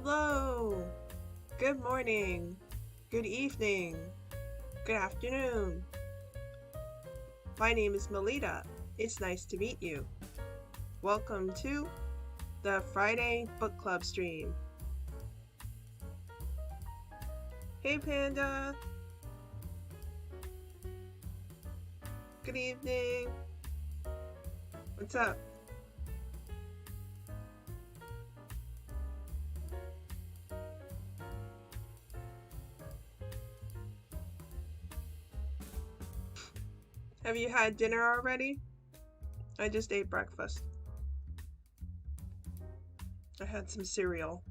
Hello, good morning, good evening, good afternoon. My name is Melita. It's nice to meet you. Welcome to the Friday Book Club stream. Hey Panda. Good evening. What's up? Have you had dinner already? I just ate breakfast. I had some cereal.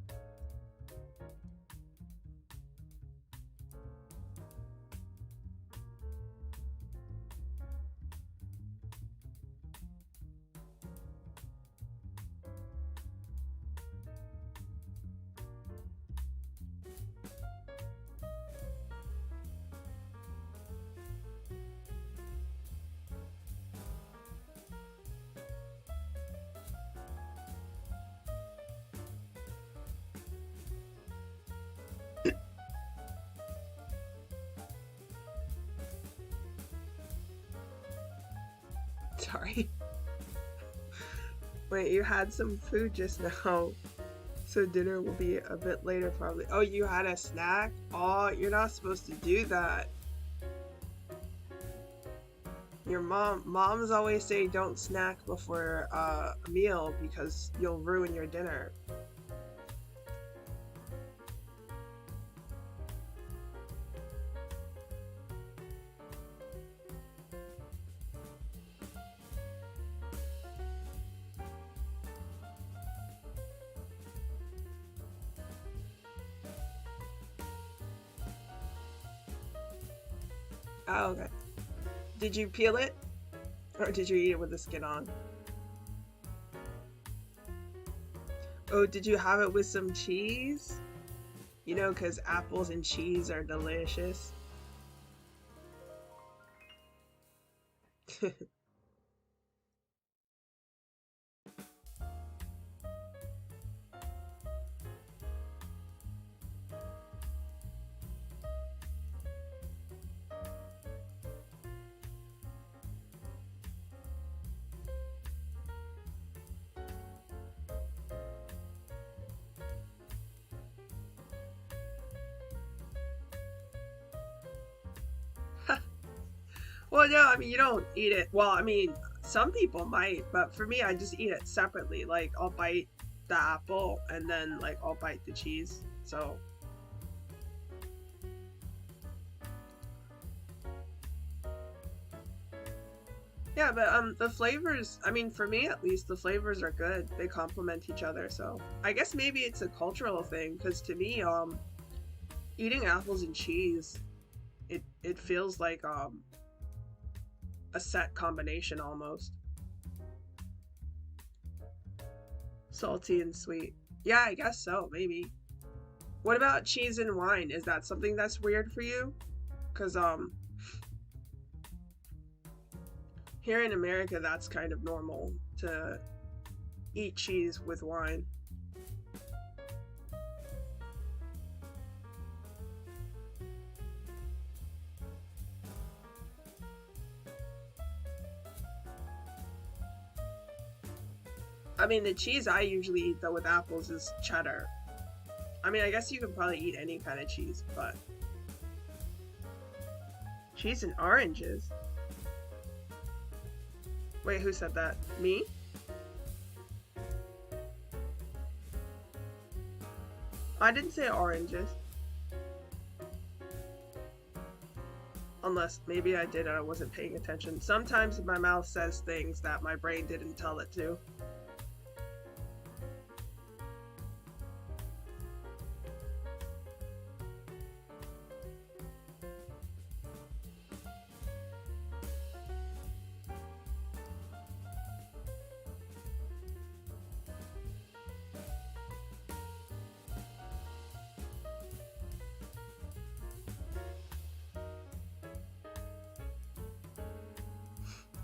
Sorry. Wait, you had some food just now, so dinner will be a bit later probably. Oh, you had a snack? Oh, you're not supposed to do that. Your moms always say don't snack before a meal because you'll ruin your dinner. Oh, okay. Did you peel it? Or did you eat it with the skin on? Oh, did you have it with some cheese? You know, because apples and cheese are delicious. Well, no, I mean, you don't eat it. Well, I mean, some people might, but for me, I just eat it separately. Like, I'll bite the apple and then, like, I'll bite the cheese. So, yeah, but the flavors, I mean, for me at least, the flavors are good. They complement each other. So, I guess maybe it's a cultural thing, because to me, eating apples and cheese, it feels like a set combination almost. Salty and sweet. Yeah, I guess so, maybe. What about cheese and wine? Is that something that's weird for you? Because here in America that's kind of normal to eat cheese with wine. I mean, the cheese I usually eat though with apples is cheddar. I mean, I guess you can probably eat any kind of cheese, but cheese and oranges? Wait, who said that? Me? I didn't say oranges. Unless maybe I did and I wasn't paying attention. Sometimes my mouth says things that my brain didn't tell it to.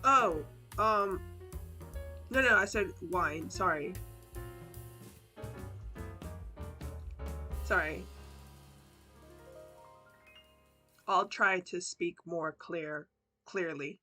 Oh, um, no, I said wine, sorry. Sorry. I'll try to speak more clearly.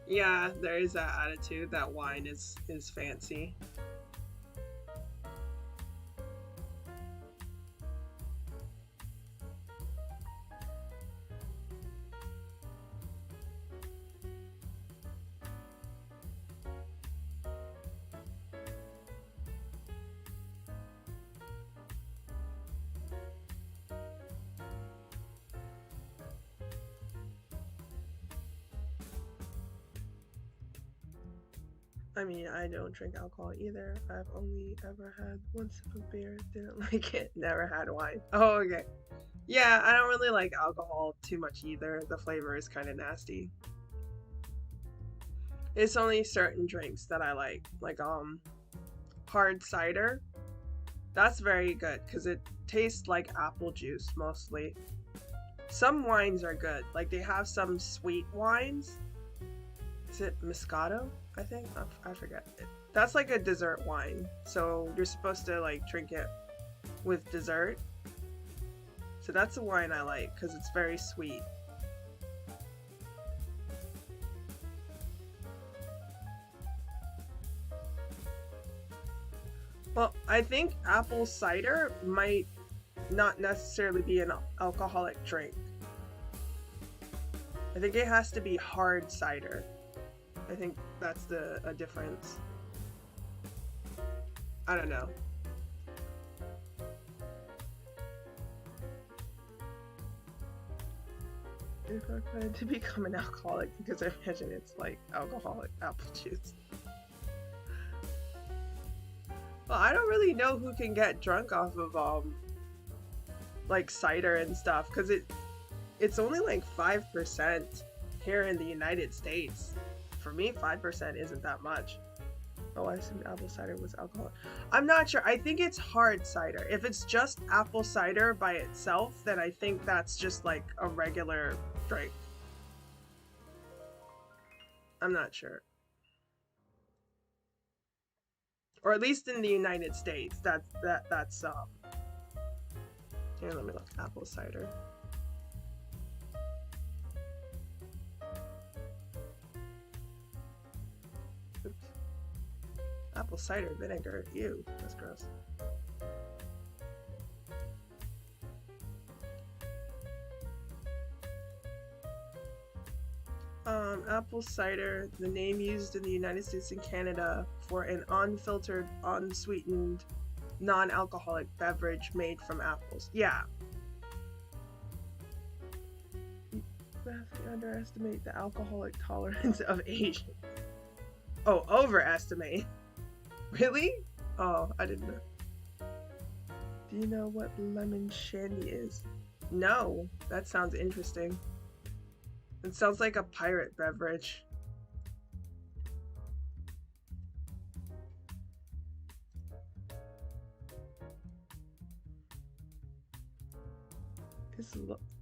Yeah, there is that attitude that wine is fancy. I mean, I don't drink alcohol either. I've only ever had one sip of beer, didn't like it, never had wine. Oh, okay. Yeah, I don't really like alcohol too much either. The flavor is kind of nasty. It's only certain drinks that I like hard cider. That's very good because it tastes like apple juice mostly. Some wines are good. Like they have some sweet wines. Is it Moscato? I think I forget it. That's like a dessert wine, so you're supposed to like drink it with dessert. So that's a wine I like because it's very sweet. Well, I think apple cider might not necessarily be an alcoholic drink. I think it has to be hard cider. I think that's a difference. I don't know. If I plan to become an alcoholic, because I imagine it's like alcoholic apple juice. Well, I don't really know who can get drunk off of like cider and stuff, because it's only like 5% here in the United States. For me, 5% isn't that much. Oh, I assumed apple cider was alcohol. I'm not sure. I think it's hard cider. If it's just apple cider by itself, then I think that's just like a regular drink. I'm not sure. Or at least in the United States, that's here, let me look. Apple cider. Apple cider vinegar. Ew, that's gross. Apple cider, the name used in the United States and Canada for an unfiltered, unsweetened, non-alcoholic beverage made from apples. Yeah. You vastly underestimate the alcoholic tolerance of Asians. Oh, overestimate. Really? Oh, I didn't know. Do you know what lemon shandy is? No. That sounds interesting. It sounds like a pirate beverage.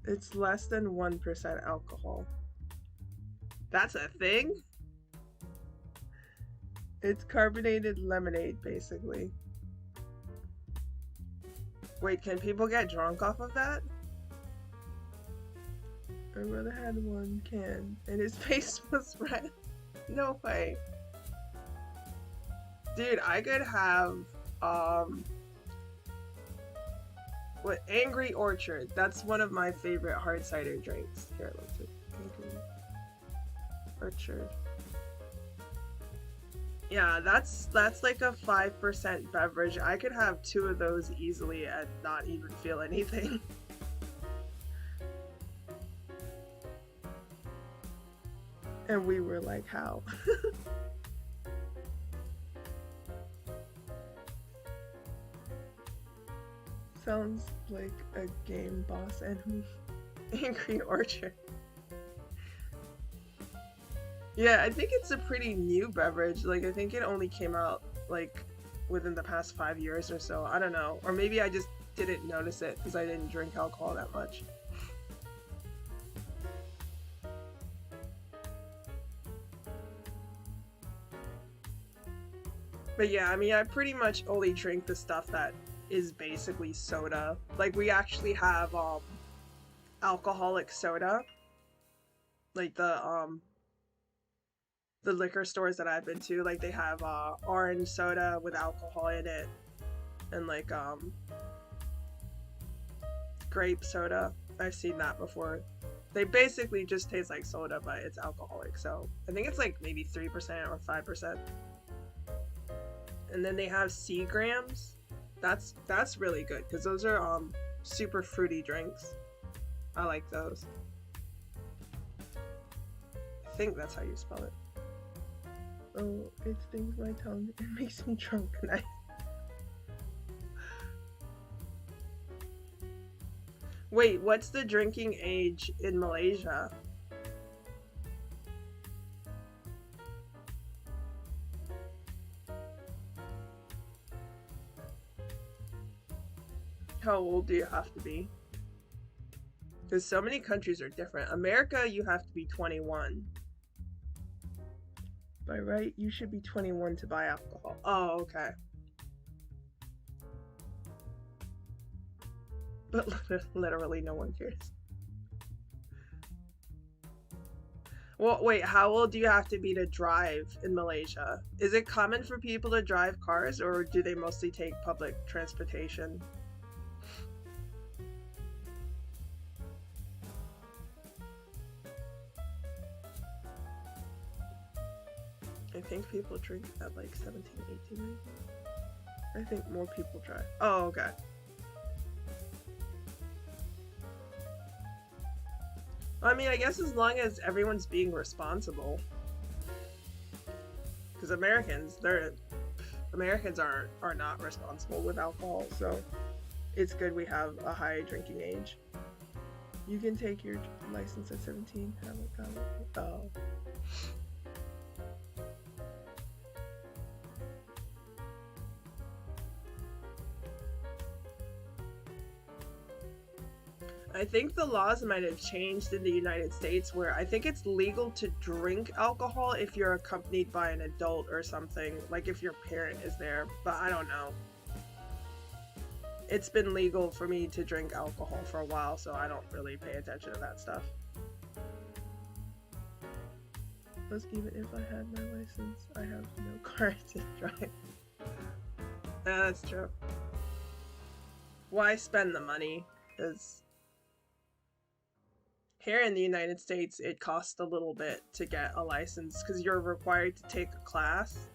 It's less than 1% alcohol. That's a thing? It's carbonated lemonade, basically. Wait, can people get drunk off of that? My brother had one can, and his face was red. No way. Dude, I could have, what, Angry Orchard. That's one of my favorite hard cider drinks. Here, let's see. Angry Orchard. Yeah, that's like a 5% beverage. I could have 2 of those easily and not even feel anything. And we were like, how? Sounds like a game boss enemy. Angry Orchard. Yeah, I think it's a pretty new beverage. Like, I think it only came out, like, within the past 5 years or so. I don't know. Or maybe I just didn't notice it because I didn't drink alcohol that much. But yeah, I mean, I pretty much only drink the stuff that is basically soda. Like, we actually have, alcoholic soda. Like, the liquor stores that I've been to, like, they have, orange soda with alcohol in it. And, like, grape soda. I've seen that before. They basically just taste like soda, but it's alcoholic. So I think it's like maybe 3% or 5%. And then they have Seagrams. That's really good because those are super fruity drinks. I like those. I think that's how you spell it. Oh, it stings my tongue. It makes me drunk. Nice. Wait, what's the drinking age in Malaysia? How old do you have to be? Because so many countries are different. America, you have to be 21. By right, you should be 21 to buy alcohol. Oh, okay. But literally no one cares. Well, wait, how old do you have to be to drive in Malaysia? Is it common for people to drive cars, or do they mostly take public transportation? I think people drink at like 17, 18 maybe. I think more people drive. Oh, okay. I mean, I guess as long as everyone's being responsible. Because Americans are not responsible with alcohol, so it's good we have a high drinking age. You can take your license at 17. Oh. I think the laws might have changed in the United States where I think it's legal to drink alcohol if you're accompanied by an adult or something, like if your parent is there, but I don't know. It's been legal for me to drink alcohol for a while, so I don't really pay attention to that stuff. Plus, even if I had my license, I have no car to drive. Yeah, that's true. Why spend the money? Because here in the United States, it costs a little bit to get a license because you're required to take a class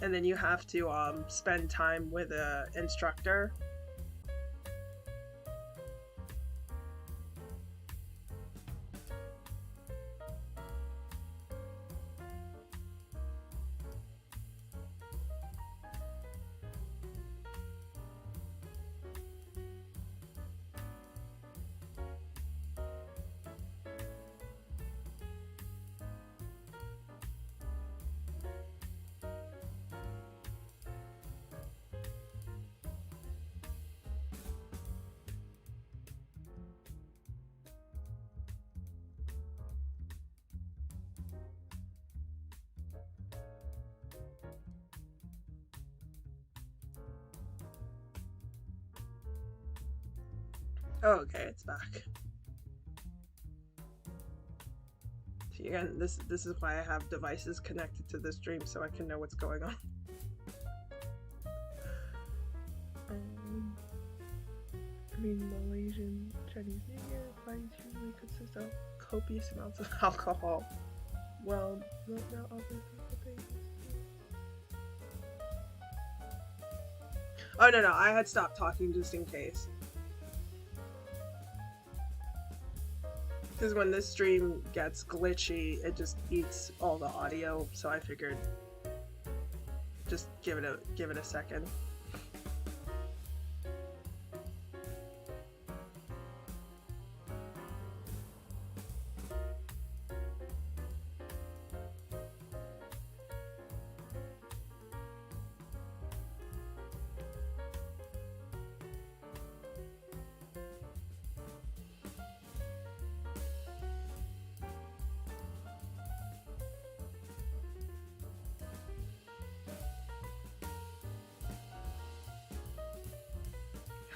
and then you have to spend time with an instructor. Oh, okay, it's back. See, again, this is why I have devices connected to the stream so I can know what's going on. I mean, Malaysian Chinese New Year parties usually consist of copious amounts of alcohol. Well, not all the things. Oh no, I had stopped talking just in case. Because when this stream gets glitchy, it just eats all the audio, so I figured just give it a second.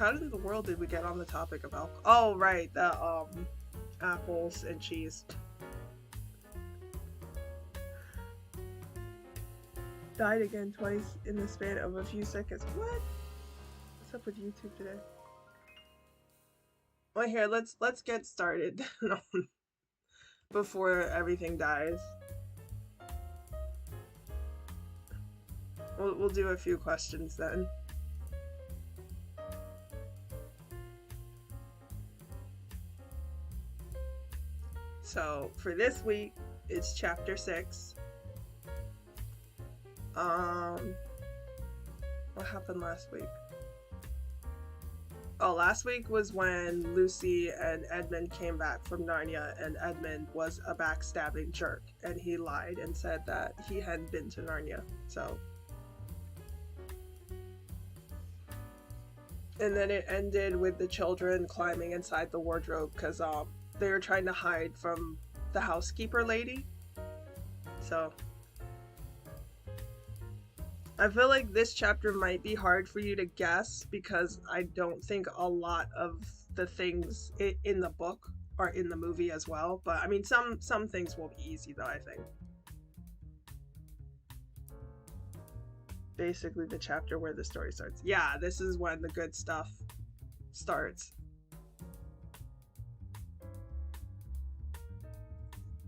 how in the world did we get on the topic of alcohol? Oh, right, the apples and cheese. Died again twice in the span of a few seconds. What? What's up with YouTube today? Well, here, let's get started before everything dies. We'll do a few questions then. So for this week, it's chapter 6. What happened last week? Oh, last week was when Lucy and Edmund came back from Narnia, and Edmund was a backstabbing jerk, and he lied and said that he hadn't been to Narnia. So, and then it ended with the children climbing inside the wardrobe because they were trying to hide from the housekeeper lady. So I feel like this chapter might be hard for you to guess because I don't think a lot of the things in the book are in the movie as well. But I mean, some things will be easy though, I think. Basically the chapter where the story starts. Yeah, this is when the good stuff starts.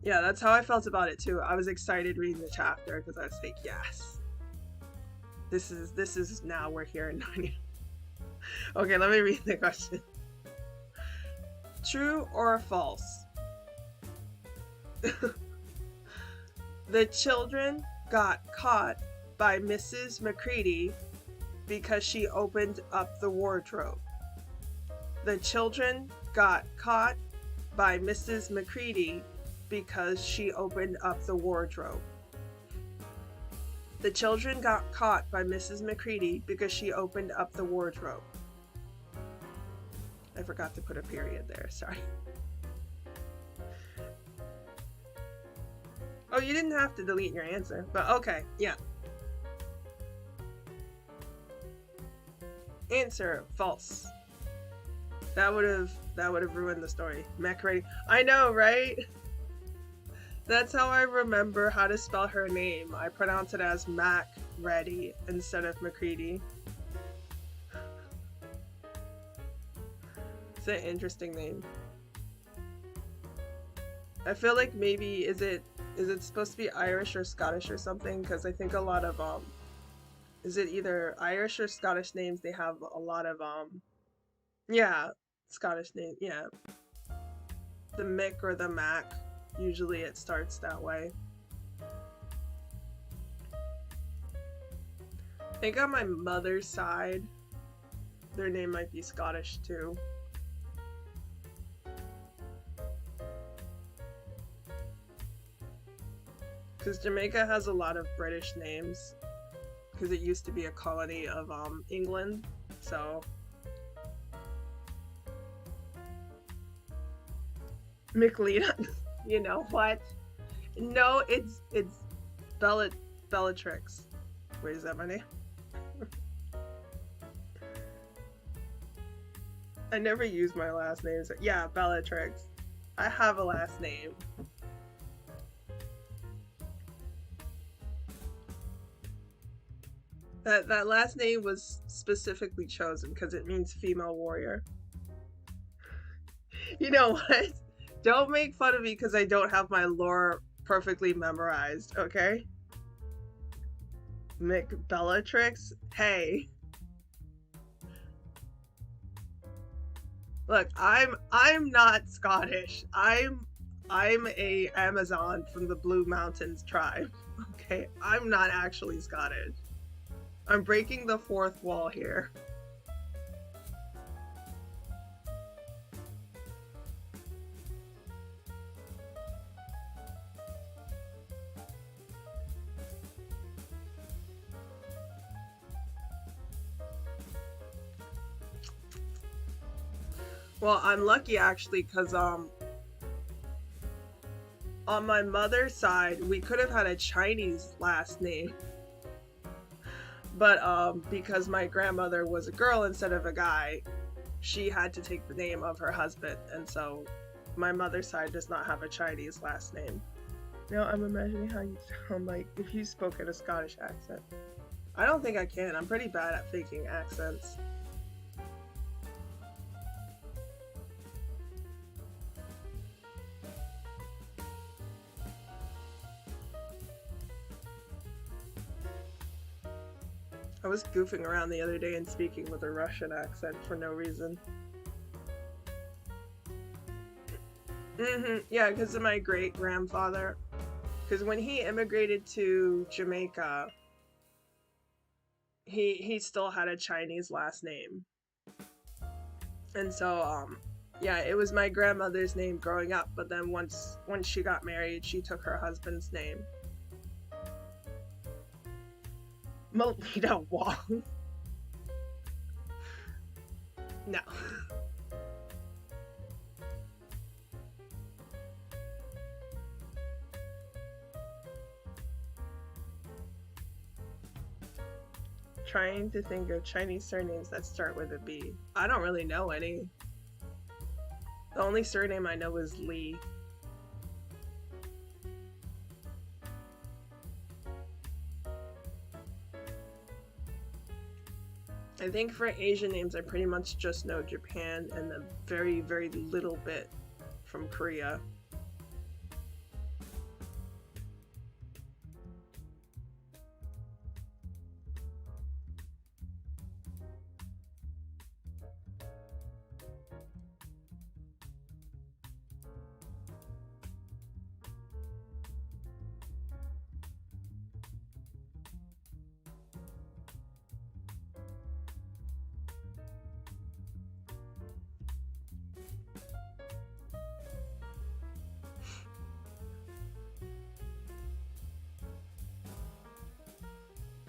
Yeah, that's how I felt about it too. I was excited reading the chapter because I was like, yes. This is now we're here in Narnia. Okay, let me read the question. True or false? The children got caught by Mrs. McCready because she opened up the wardrobe. The children got caught by Mrs. McCready because she opened up the wardrobe. The children got caught by Mrs. McCready because she opened up the wardrobe. I forgot to put a period there, sorry. Oh, you didn't have to delete your answer, but okay, yeah. Answer, false. That would have ruined the story. McCready. I know, right? That's how I remember how to spell her name. I pronounce it as Mac Ready instead of McCready. It's an interesting name. I feel like maybe is it supposed to be Irish or Scottish or something? Because I think a lot of is it either Irish or Scottish names? They have a lot of yeah, Scottish name. Yeah, the Mick or the Mac. Usually it starts that way. I think on my mother's side, their name might be Scottish too. Because Jamaica has a lot of British names. Because it used to be a colony of England, so. McLeod. You know what? No, it's Bellatrix. Wait, is that my name? I never use my last name. So yeah, Bellatrix. I have a last name. That last name was specifically chosen because it means female warrior. You know what? Don't make fun of me because I don't have my lore perfectly memorized, okay? Bellatrix? Hey. Look, I'm not Scottish. I'm a Amazon from the Blue Mountains tribe. Okay? I'm not actually Scottish. I'm breaking the fourth wall here. Well, I'm lucky actually because on my mother's side, we could have had a Chinese last name. But because my grandmother was a girl instead of a guy, she had to take the name of her husband, and so my mother's side does not have a Chinese last name. Now I'm imagining how you sound like if you spoke in a Scottish accent. I don't think I can. I'm pretty bad at faking accents. I was goofing around the other day and speaking with a Russian accent for no reason. Yeah, because of my great-grandfather. Because when he immigrated to Jamaica, he still had a Chinese last name. And so, yeah, it was my grandmother's name growing up, but then once she got married, she took her husband's name. Melita Wong. No. Trying to think of Chinese surnames that start with a B. I don't really know any. The only surname I know is Lee. I think for Asian names, I pretty much just know Japan and a very, very little bit from Korea.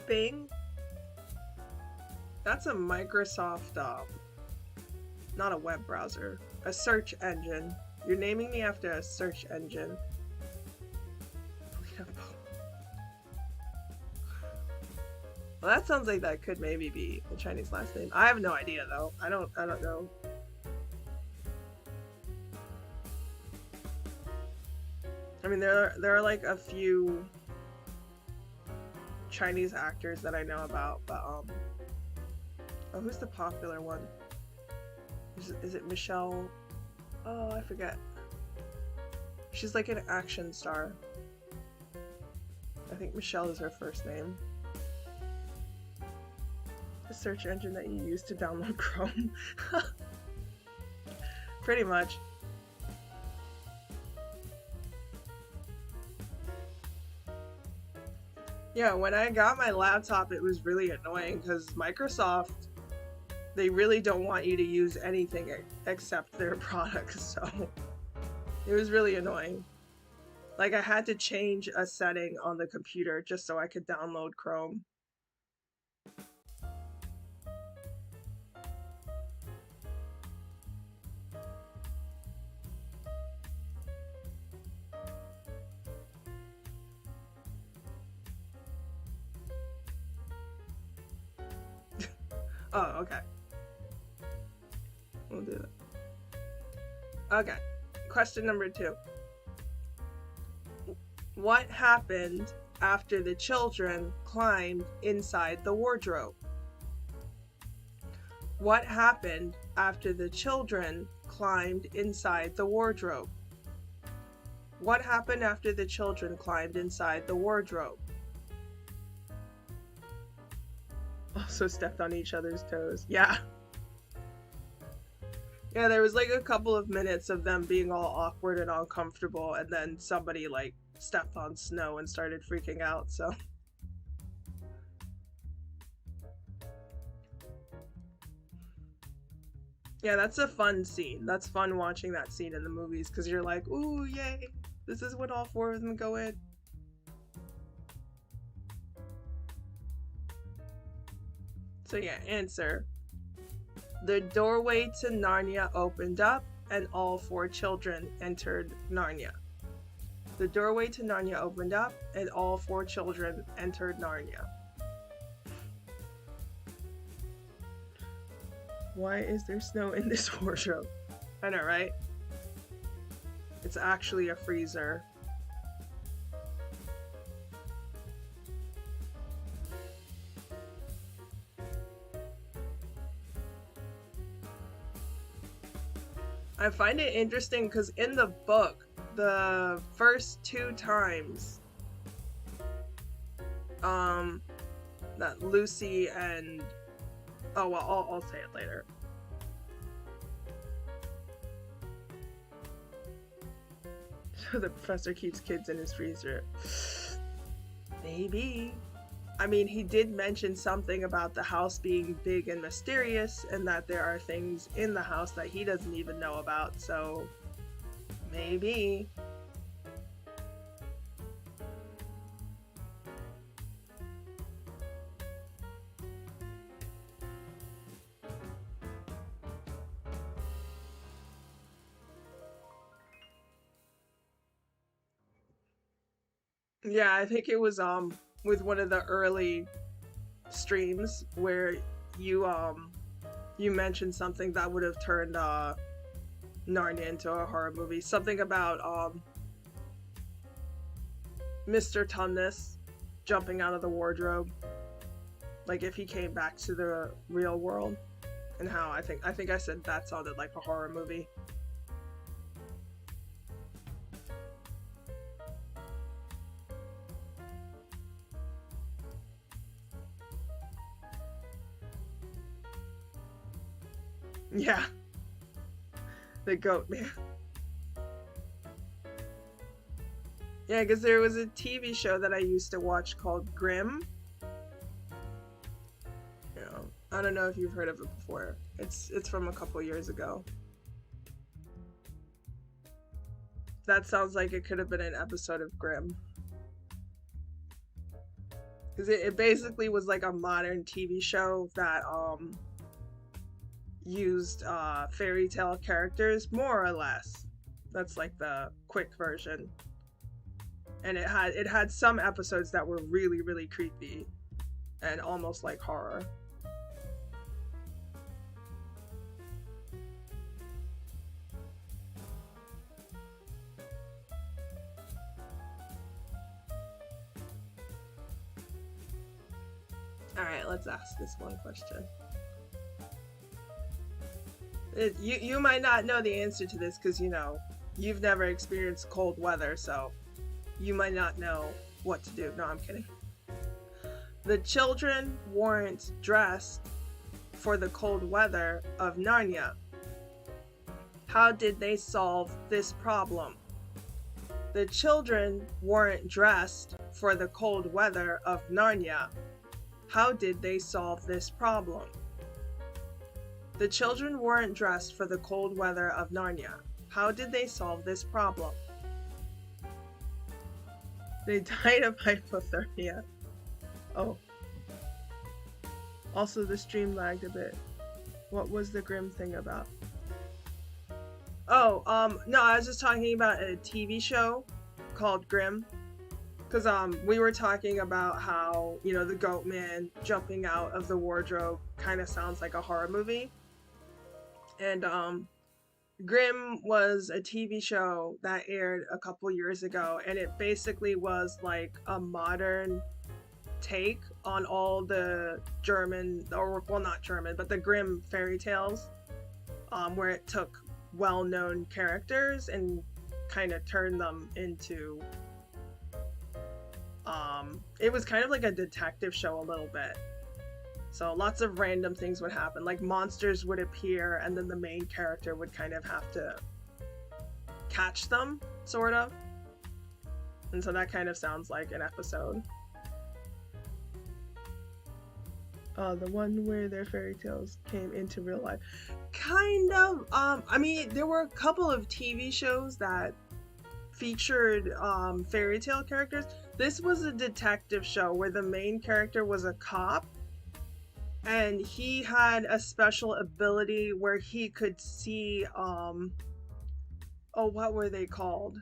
Bing? That's a Microsoft, not a web browser, a search engine. You're naming me after a search engine. Well, that sounds like that could maybe be a Chinese last name. I have no idea though. I don't know. I mean, there are like a few Chinese actors that I know about, but oh, who's the popular one? Is it Michelle? Oh, I forget. She's like an action star. I think Michelle is her first name. The search engine that you use to download Chrome. Pretty much. Yeah, when I got my laptop, it was really annoying because Microsoft, they really don't want you to use anything except their products, so it was really annoying. Like, I had to change a setting on the computer just so I could download Chrome. Oh, okay. We'll do that. Okay. Question number 2. What happened after the children climbed inside the wardrobe? What happened after the children climbed inside the wardrobe? What happened after the children climbed inside the wardrobe? Also stepped on each other's toes. Yeah. Yeah, there was like a couple of minutes of them being all awkward and uncomfortable, and then somebody like stepped on snow and started freaking out, so. Yeah, that's a fun scene. That's fun watching that scene in the movies, because you're like, ooh, yay, this is when all 4 of them go in. So yeah, answer. The doorway to Narnia opened up and all 4 children entered Narnia. The doorway to Narnia opened up and all 4 children entered Narnia. Why is there snow in this wardrobe? I know, right? It's actually a freezer. I find it interesting because in the book, the first 2 times that Lucy and oh well, I'll say it later. So the professor keeps kids in his freezer. Maybe. I mean, he did mention something about the house being big and mysterious, and that there are things in the house that he doesn't even know about, so maybe. Yeah, I think it was with one of the early streams where you mentioned something that would have turned Narnia into a horror movie. Something about Mr. Tumnus jumping out of the wardrobe, like if he came back to the real world, and how I think I said that sounded like a horror movie. Yeah. The goat man. Yeah, because there was a TV show that I used to watch called Grimm. You know, I don't know if you've heard of it before. It's from a couple years ago. That sounds like it could have been an episode of Grimm. Because it basically was like a modern TV show that used fairy tale characters, more or less. That's like the quick version. And it had some episodes that were really, really creepy and almost like horror. Alright, let's ask this one question. You might not know the answer to this because, you know, you've never experienced cold weather, so you might not know what to do. No, I'm kidding. The children weren't dressed for the cold weather of Narnia. How did they solve this problem? The children weren't dressed for the cold weather of Narnia. How did they solve this problem? The children weren't dressed for the cold weather of Narnia. How did they solve this problem? They died of hypothermia. Oh. Also, the stream lagged a bit. What was the Grimm thing about? Oh, no, I was just talking about a TV show called Grimm. Because, we were talking about how, you know, the goat man jumping out of the wardrobe kind of sounds like a horror movie. And Grimm was a TV show that aired a couple years ago, and it basically was like a modern take on all the German, or well, not German, but the Grimm fairy tales, where it took well-known characters and kind of turned them into it was kind of like a detective show a little bit. So lots of random things would happen, like monsters would appear and then the main character would kind of have to catch them, sort of. And so that kind of sounds like an episode. The one where their fairy tales came into real life. Kind of. I mean, there were a couple of TV shows that featured fairy tale characters. This was a detective show where the main character was a cop, and he had a special ability where he could see oh, what were they called?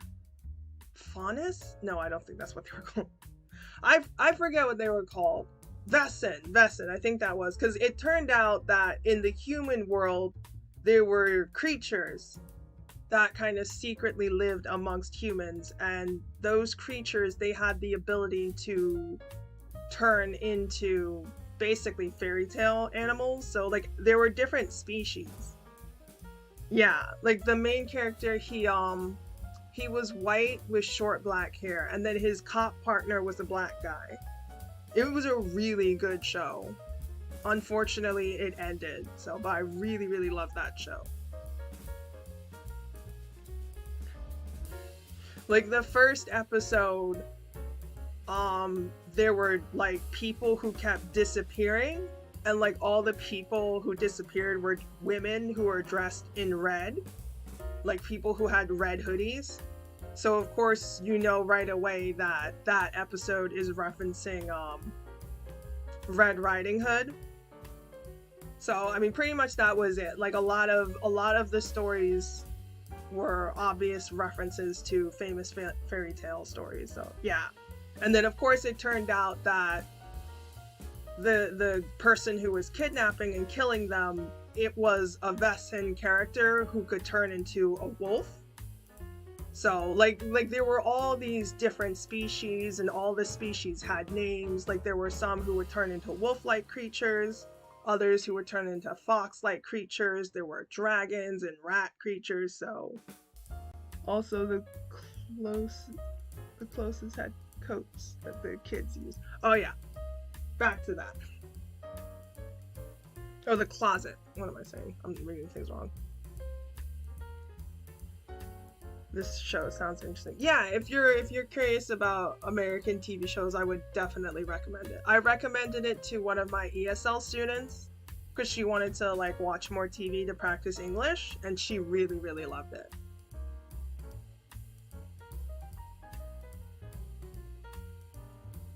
Faunus? No, I don't think that's what they were called. I forget what they were called. Vesson, I think that was, because it turned out that in the human world, there were creatures that kind of secretly lived amongst humans, and those creatures, they had the ability to turn into basically fairy tale animals. So like there were different species. Yeah, like the main character, he was white with short black hair, and then his cop partner was a black guy. It was a really good show. Unfortunately, it ended, so, but I really, really loved that show. Like the first episode, there were like people who kept disappearing, and like all the people who disappeared were women who were dressed in red, like people who had red hoodies. So of course you know right away that that episode is referencing Red Riding Hood. So I mean pretty much that was it. Like a lot of the stories were obvious references to famous fairy tale stories. So yeah. And then of course it turned out that the person who was kidnapping and killing them, it was a Vesson character who could turn into a wolf. So like there were all these different species, and all the species had names. Like there were some who would turn into wolf-like creatures, others who would turn into fox-like creatures. There were dragons and rat creatures. So also the closest had coats that the kids used. Oh yeah, back to that. Oh, the closet. What am I saying? I'm reading things wrong. This show sounds interesting. Yeah, if you're curious about American TV shows, I would definitely recommend it. I recommended it to one of my ESL students because she wanted to like watch more TV to practice English, and she really, really loved it.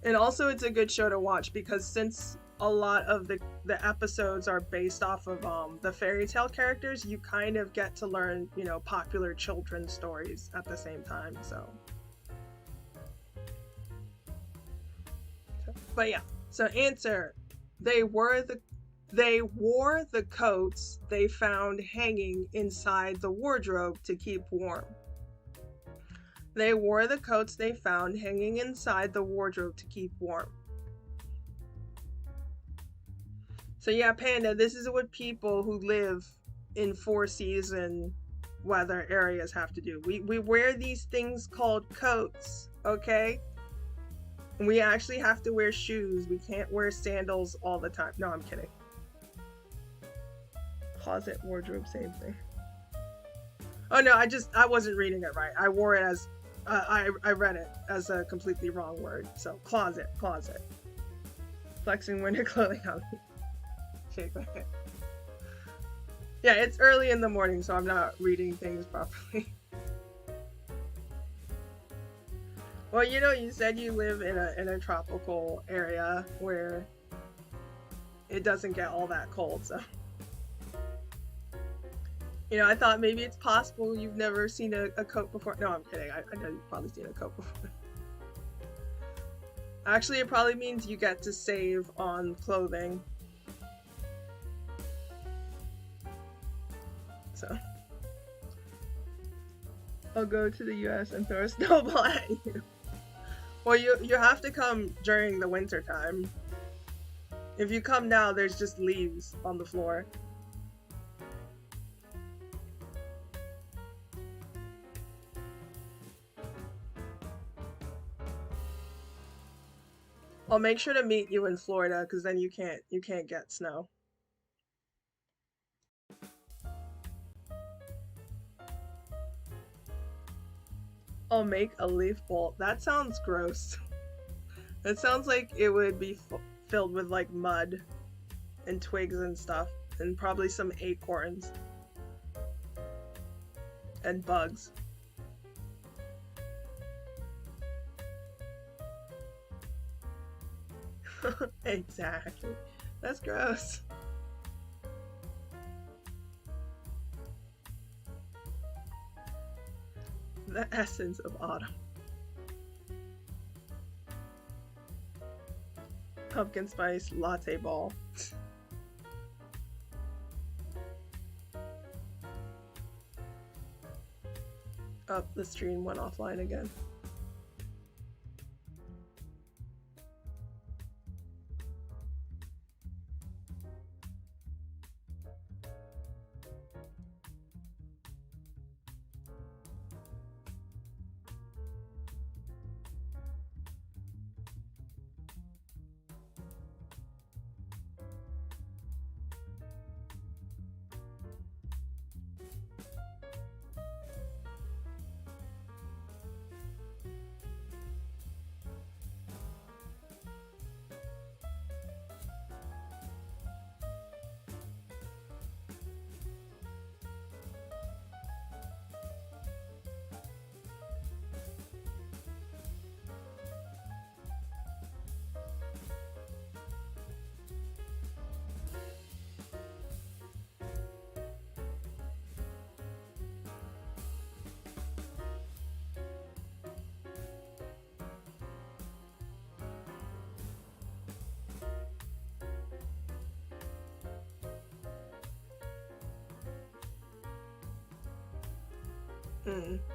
And also it's a good show to watch because since a lot of the episodes are based off of the fairy tale characters, you kind of get to learn, you know, popular children's stories at the same time. So but yeah, so answer, they wore the coats they found hanging inside the wardrobe to keep warm. They wore the coats they found hanging inside the wardrobe to keep warm. So yeah, Panda, this is what people who live in 4-season weather areas have to do. We wear these things called coats, okay? And we actually have to wear shoes. We can't wear sandals all the time. No, I'm kidding. Closet, wardrobe, same thing. Oh no, I wasn't reading it right. I wore it as, I read it as a completely wrong word. So closet. Flexing winter clothing on me. Yeah, it's early in the morning, so I'm not reading things properly. Well, you know, you said you live in a tropical area where it doesn't get all that cold, so you know, I thought maybe it's possible you've never seen a coat before. No, I'm kidding. I know you've probably seen a coat before. Actually, it probably means you get to save on clothing. So I'll go to the US and throw a snowball at you. Well, you have to come during the winter time. If you come now, there's just leaves on the floor. I'll make sure to meet you in Florida, because then you can't get snow. I'll make a leaf bolt. That sounds gross. That sounds like it would be filled with like mud and twigs and stuff, and probably some acorns and bugs. Exactly. That's gross. The essence of autumn. Pumpkin spice latte ball. Oh, the stream went offline again.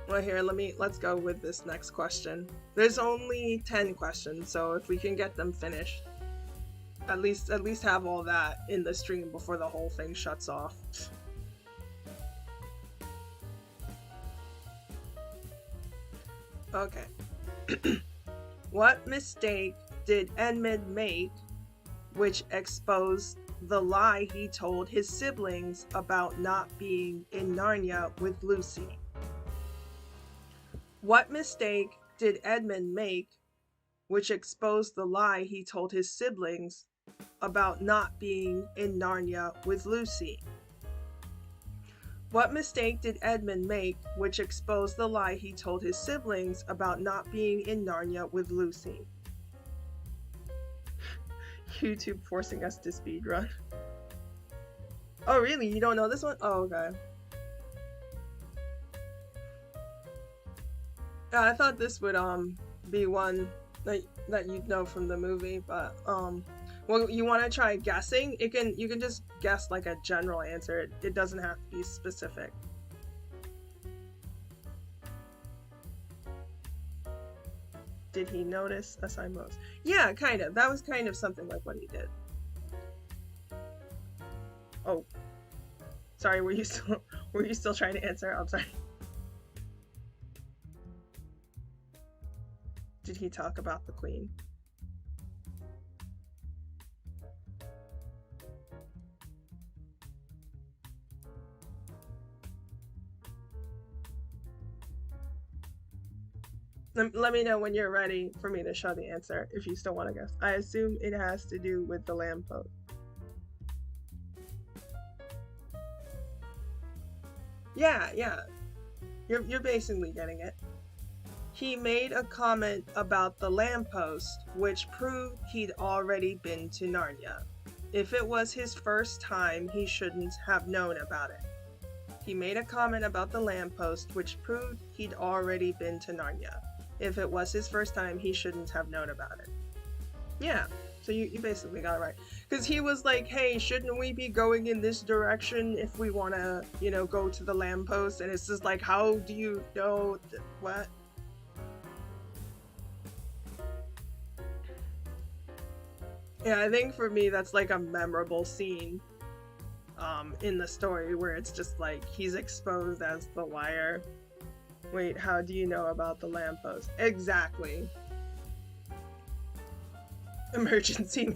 Well, here, let's go with this next question. There's only 10 questions, so if we can get them finished, at least have all that in the stream before the whole thing shuts off. Okay. What mistake did Edmund make which exposed the lie he told his siblings about not being in Narnia with Lucy? What mistake did Edmund make which exposed the lie he told his siblings about not being in Narnia with Lucy? What mistake did Edmund make which exposed the lie he told his siblings about not being in Narnia with Lucy? YouTube forcing us to speedrun. Oh really? You don't know this one? Oh, okay. I thought this would be one that you'd know from the movie, but well, you want to try guessing? You can just guess like a general answer. It doesn't have to be specific. Did he notice a signpost? Yeah, kind of. That was kind of something like what he did. Oh, sorry. Were you still trying to answer? I'm sorry. Did he talk about the queen? Let me know when you're ready for me to show the answer, if you still want to guess. I assume it has to do with the lamppost. Yeah. You're basically getting it. He made a comment about the lamppost, which proved he'd already been to Narnia. If it was his first time, he shouldn't have known about it. He made a comment about the lamppost, which proved he'd already been to Narnia. If it was his first time, he shouldn't have known about it. Yeah, so you basically got it right. Because he was like, hey, shouldn't we be going in this direction if we want to, go to the lamppost? And it's just like, how do you know what? Yeah, I think for me that's like a memorable scene in the story where it's just like he's exposed as the liar. Wait, how do you know about the lamppost? Exactly. Emergency.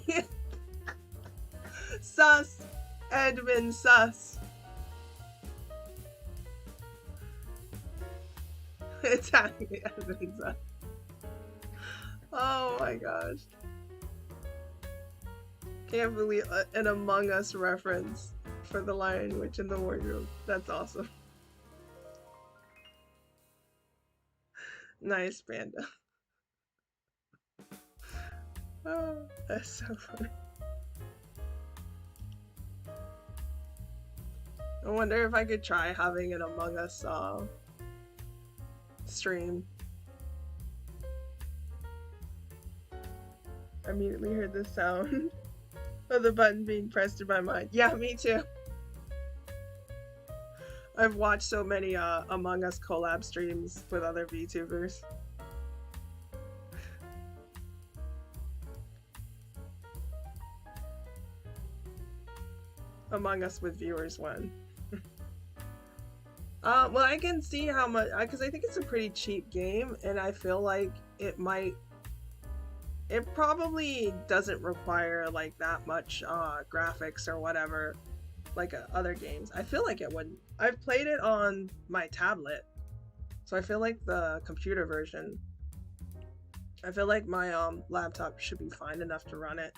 Sus. Edwin sus. Exactly, Edwin sus. Oh my gosh. Can't believe an Among Us reference for the Lion Witch in the Wardrobe. That's awesome. Nice, Panda. Oh, that's so funny. I wonder if I could try having an Among Us stream. I immediately heard the sound of the button being pressed in my mind. Yeah, me too. I've watched so many Among Us collab streams with other VTubers. Among Us with viewers one. Well, I can see how much, because I think it's a pretty cheap game, and I feel like it probably doesn't require like that much graphics or whatever, like other games. I feel like it wouldn't. I've played it on my tablet, so I feel like the computer version, I feel like my laptop should be fine enough to run it.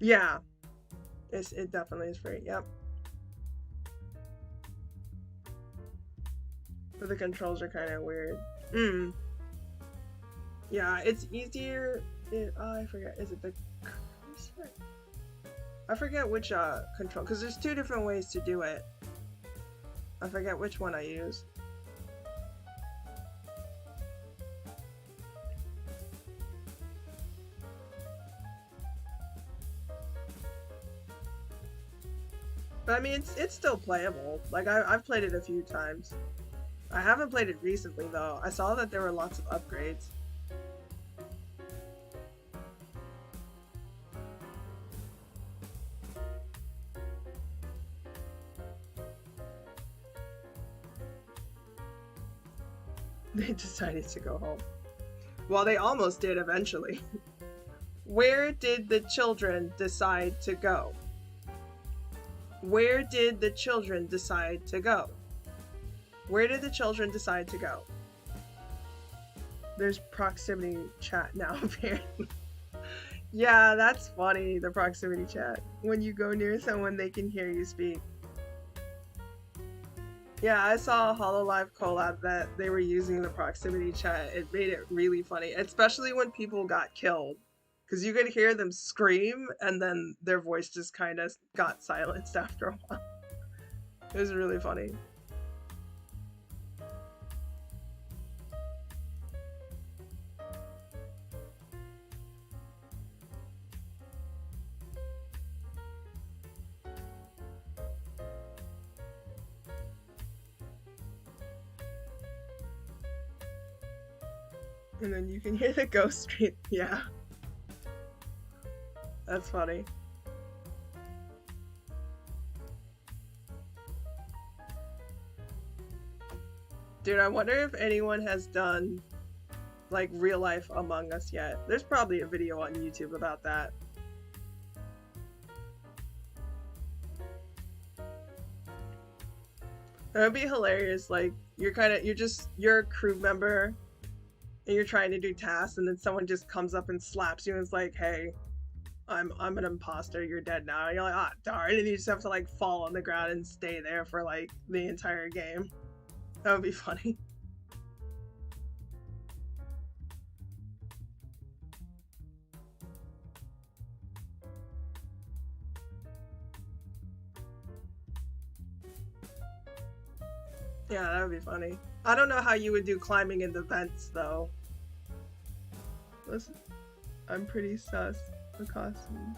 Yeah, it definitely is free. Yep. But the controls are kind of weird. Yeah, it's easier. I forget. Is it the cursor? I forget which control, because there's two different ways to do it. I forget which one I use. But I mean, it's still playable. Like I've played it a few times. I haven't played it recently though. I saw that there were lots of upgrades. They decided to go home. Well, they almost did eventually. Where did the children decide to go? Where did the children decide to go? Where did the children decide to go? There's proximity chat now, apparently. Yeah, that's funny, the proximity chat. When you go near someone, they can hear you speak. Yeah, I saw a HoloLive collab that they were using the proximity chat. It made it really funny, especially when people got killed. Because you could hear them scream, and then their voice just kind of got silenced after a while. It was really funny. And then you can hear the ghost stream. Yeah. That's funny. Dude, I wonder if anyone has done like real life Among Us yet. There's probably a video on YouTube about that. That would be hilarious. Like you're a crew member and you're trying to do tasks, and then someone just comes up and slaps you and is like, hey, I'm an imposter, you're dead now. And you're like, ah, darn, and you just have to like fall on the ground and stay there for like the entire game. That would be funny. Yeah, that would be funny. I don't know how you would do climbing in the vents though. Listen, I'm pretty sus. The costumes.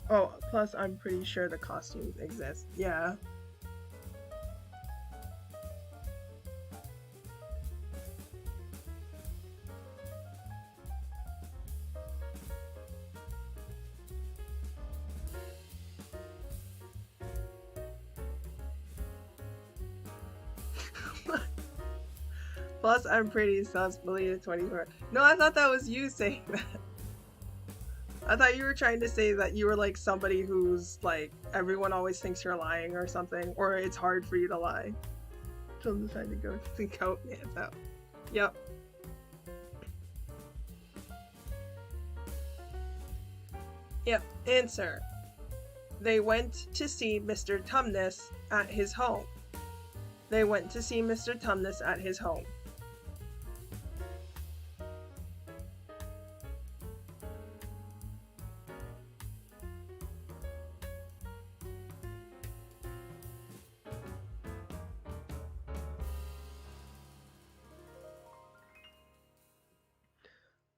Oh, plus I'm pretty sure the costumes exist. Yeah. Plus I'm pretty sus, believe 24. No, I thought that was you saying that. I thought you were trying to say that you were like somebody who's like, everyone always thinks you're lying or something, or it's hard for you to lie. Children decide to go to the goat man's house. Yep. Yep. Answer. They went to see Mr. Tumnus at his home. They went to see Mr. Tumnus at his home.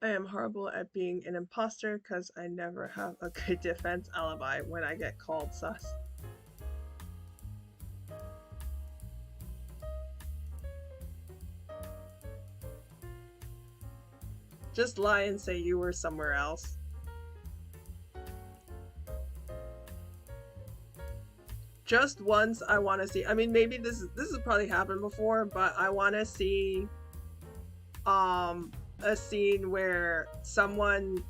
I am horrible at being an imposter because I never have a good defense alibi when I get called sus. Just lie and say you were somewhere else. Just once I want to see, I mean, maybe this has probably happened before, but I want to see a scene where someone,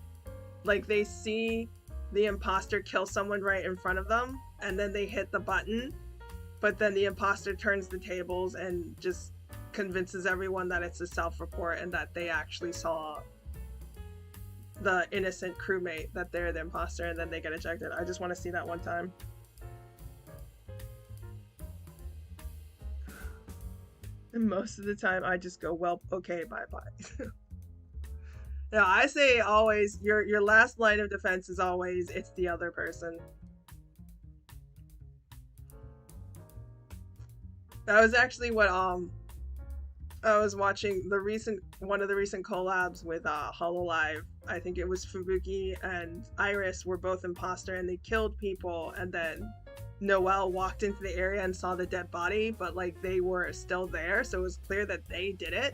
like, they see the imposter kill someone right in front of them and then they hit the button, but then the imposter turns the tables and just convinces everyone that it's a self-report and that they actually saw the innocent crewmate, that they're the imposter, and then they get ejected. I just want to see that one time. And most of the time I just go, well, okay, bye-bye. No, I say always, your last line of defense is always, it's the other person. That was actually what I was watching one of the recent collabs with Hololive. I think it was Fubuki and Iris were both imposter and they killed people, and then Noelle walked into the area and saw the dead body, but like they were still there, so it was clear that they did it.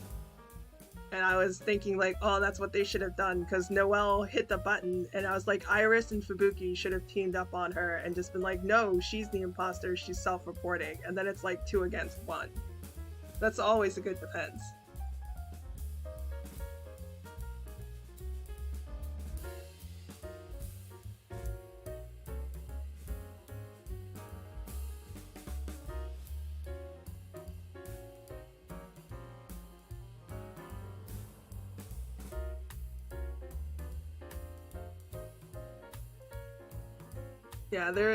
And I was thinking like, oh, that's what they should have done, because Noelle hit the button, and I was like, Iris and Fubuki should have teamed up on her and just been like, no, she's the imposter, she's self-reporting, and then it's like 2 against 1. That's always a good defense. Yeah, their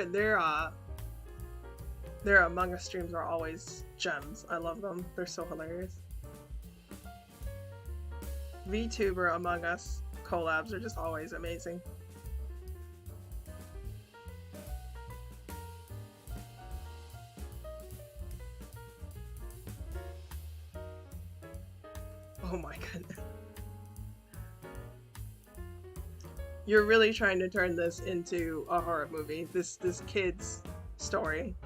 Among Us streams are always gems. I love them. They're so hilarious. VTuber Among Us collabs are just always amazing. Oh my goodness. You're really trying to turn this into a horror movie. This kid's story.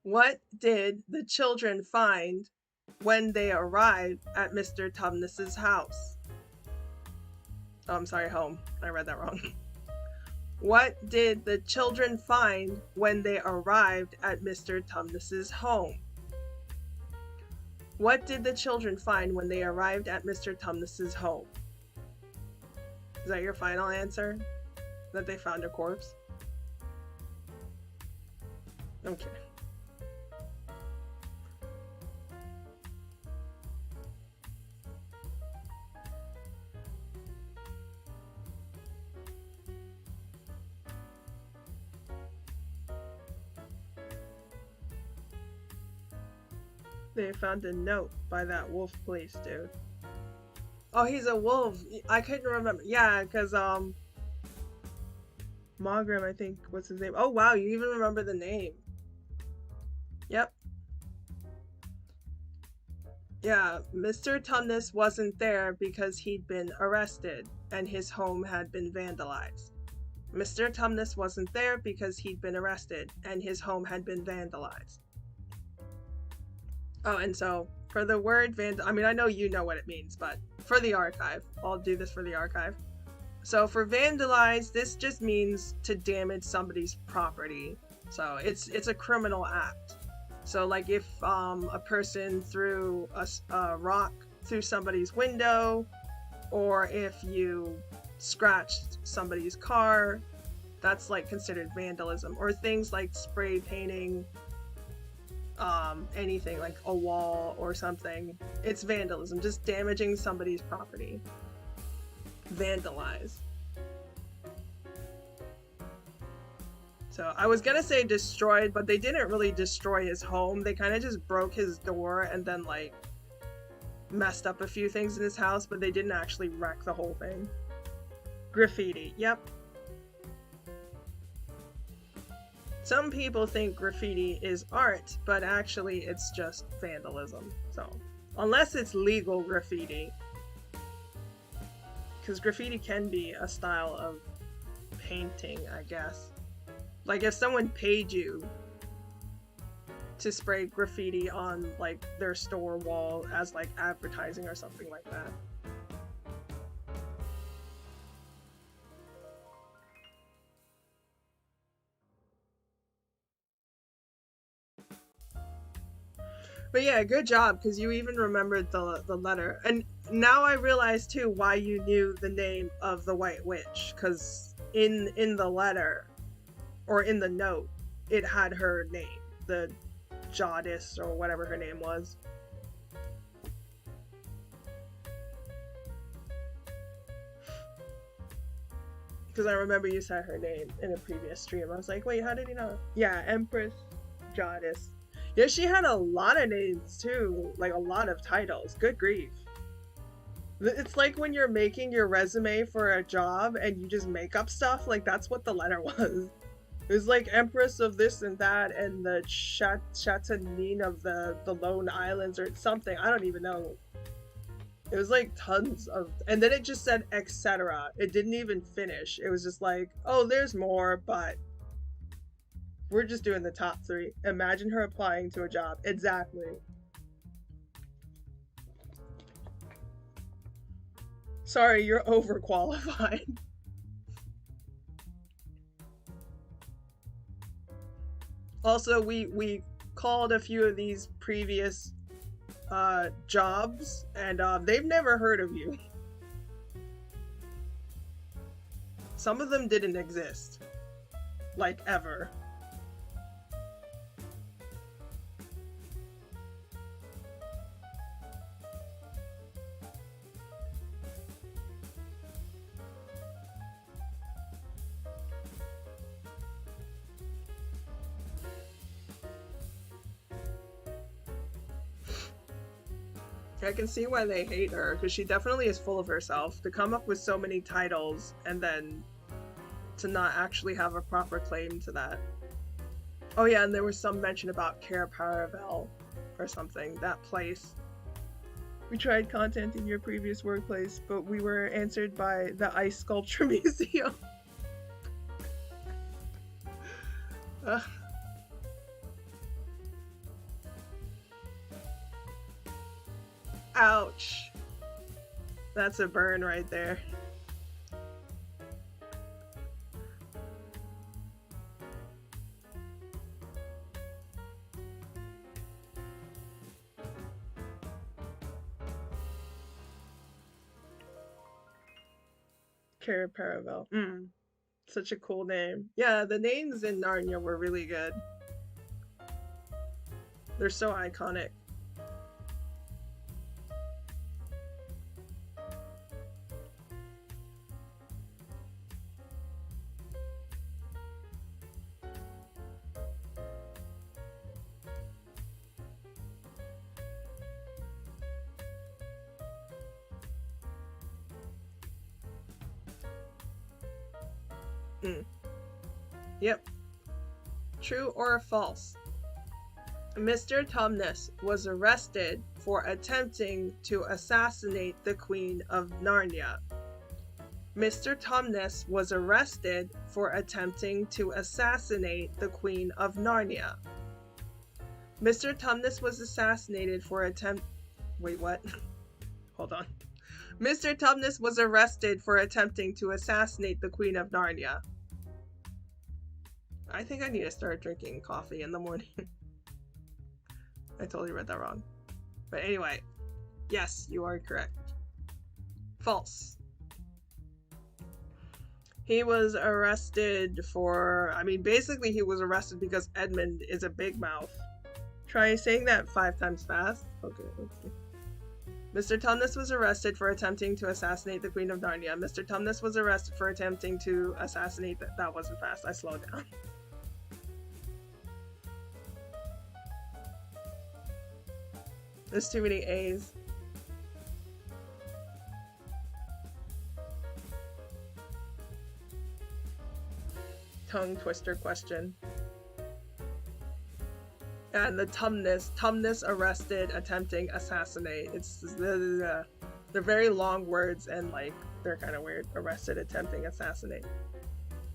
What did the children find when they arrived at Mr. Tumnus's house? Oh, I'm sorry, home. I read that wrong. What did the children find when they arrived at Mr. Tumnus's home? What did the children find when they arrived at Mr. Tumnus's home? Is that your final answer? That they found a corpse? Okay. They found a note by that wolf police dude. Oh, he's a wolf. I couldn't remember. Yeah, because, Mogram, I think, what's his name? Oh, wow, you even remember the name. Yep. Yeah, Mr. Tumnus wasn't there because he'd been arrested and his home had been vandalized. Mr. Tumnus wasn't there because he'd been arrested and his home had been vandalized. Oh, and so for the word I mean, I know you know what it means, but for the archive, I'll do this for the archive. So for vandalize, this just means to damage somebody's property. So it's a criminal act. So like if a person threw a rock through somebody's window, or if you scratched somebody's car, that's like considered vandalism. Or things like spray painting, anything like a wall or something, it's vandalism, just damaging somebody's property. Vandalize. So I was gonna say destroyed, but they didn't really destroy his home. They kind of just broke his door and then like messed up a few things in his house, but they didn't actually wreck the whole thing. Graffiti, yep. Some people think graffiti is art, but actually it's just vandalism. So, unless it's legal graffiti, because graffiti can be a style of painting, I guess. Like if someone paid you to spray graffiti on like their store wall as like advertising or something like that. But yeah, good job, because you even remembered the letter. And now I realize too why you knew the name of the White Witch, because in the letter, or in the note, it had her name, the Jadis, or whatever her name was. Because I remember you said her name in a previous stream. I was like, wait, how did you know? Yeah, Empress Jadis. Yeah, she had a lot of names too, like a lot of titles. Good grief. It's like when you're making your resume for a job and you just make up stuff, like that's what the letter was. It was like Empress of this and that and the Chatanin of the Lone Islands or something. I don't even know. It was like tons of, and then it just said etc. It didn't even finish. It was just like, oh, there's more, but we're just doing the top 3. Imagine her applying to a job. Exactly. Sorry, you're overqualified. Also, we called a few of these previous jobs, and they've never heard of you. Some of them didn't exist. Like, ever. I can see why they hate her, because she definitely is full of herself. To come up with so many titles and then to not actually have a proper claim to that. Oh yeah, and there was some mention about Care Paravel or something, that place. We tried contacting your previous workplace, but we were answered by the Ice Sculpture Museum. Ouch. That's a burn right there. Cara Paravel. Such a cool name. Yeah, the names in Narnia were really good. They're so iconic. Yep. True or false? Mr. Tumnus was arrested for attempting to assassinate the Queen of Narnia. Mr. Tumnus was arrested for attempting to assassinate the Queen of Narnia. Mr. Tumnus was assassinated for Wait, what? Hold on. Mr. Tumnus was arrested for attempting to assassinate the Queen of Narnia. I think I need to start drinking coffee in the morning. I totally read that wrong. But anyway, yes, you are correct. False. He was arrested for, basically he was arrested because Edmund is a big mouth. Try saying that 5 times fast. Okay, let's see. Mr. Tumnus was arrested for attempting to assassinate the Queen of Narnia. Mr. Tumnus was arrested for attempting to assassinate that wasn't fast. I slowed down. There's too many A's. Tongue twister question. And the tumnus arrested, attempting, assassinate. It's they're very long words and like they're kind of weird. Arrested, attempting, assassinate.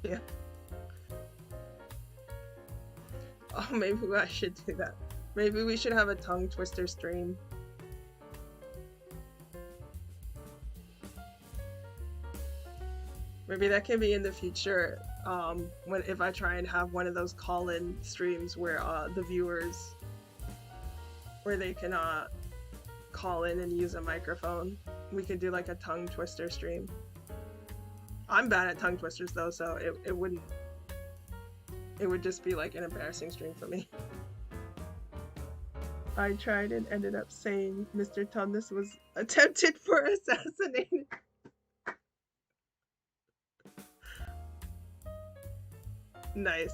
Yeah. Oh, maybe I should do that. Maybe we should have a tongue twister stream. Maybe that can be in the future. If I try and have one of those call-in streams where the viewers, where they can call in and use a microphone, we could do like a tongue twister stream. I'm bad at tongue twisters though, so it wouldn't. It would just be like an embarrassing stream for me. I tried and ended up saying Mr. Tumnus was attempted for assassination. Nice.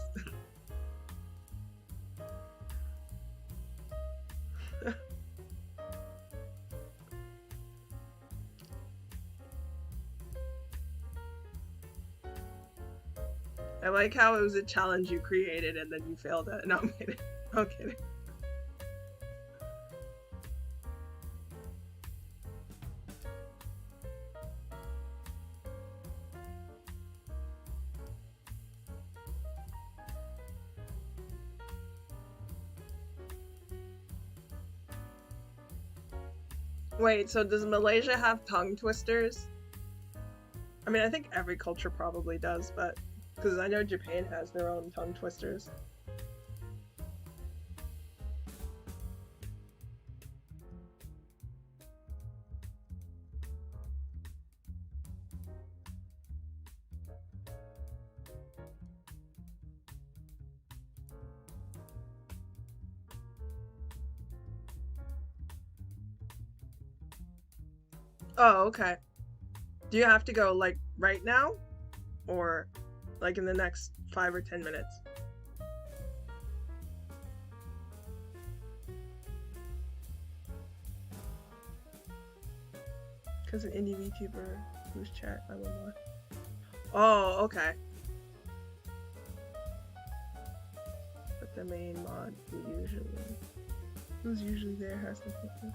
I like how it was a challenge you created and then you failed at it. No, I'm kidding. I'm kidding. Wait, so does Malaysia have tongue twisters? I mean, I think every culture probably does, but because I know Japan has their own tongue twisters. Oh, okay. Do you have to go like right now? Or like in the next 5 or 10 minutes? Because an indie VTuber whose chat I will more. Oh, okay. But the main mod who's usually there has to put them.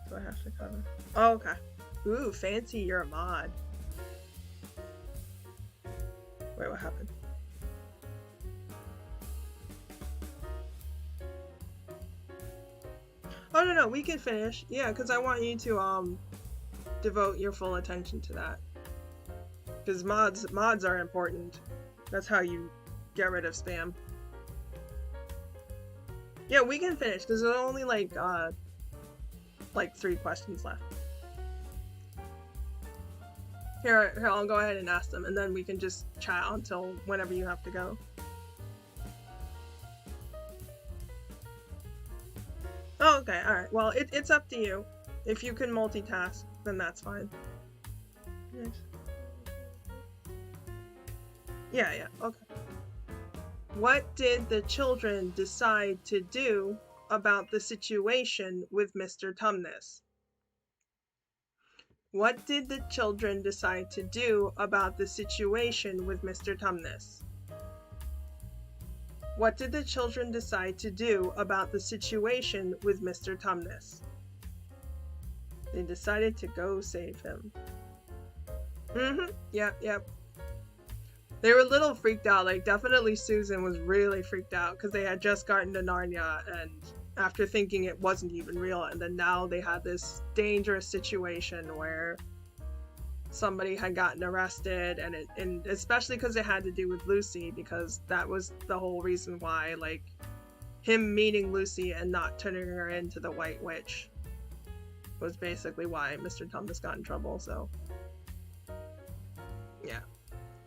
So I have to cover. Oh, okay. Ooh, fancy, you're a mod. Wait, what happened? Oh, no, we can finish. Yeah, because I want you to, devote your full attention to that. Because mods are important. That's how you get rid of spam. Yeah, we can finish, because there's only, like 3 questions left. Here, I'll go ahead and ask them, and then we can just chat until whenever you have to go. Oh, okay, alright. Well, it's up to you. If you can multitask, then that's fine. Yes. Yeah, okay. What did the children decide to do about the situation with Mr. Tumnus? What did the children decide to do about the situation with Mr. Tumnus? What did the children decide to do about the situation with Mr. Tumnus? They decided to go save him. Yep. They were a little freaked out. Like, definitely Susan was really freaked out because they had just gotten to Narnia, and after thinking it wasn't even real, and then now they had this dangerous situation where somebody had gotten arrested, and especially because it had to do with Lucy, because that was the whole reason why, like, him meeting Lucy and not turning her into the White Witch was basically why Mr. Tumnus got in trouble. So yeah,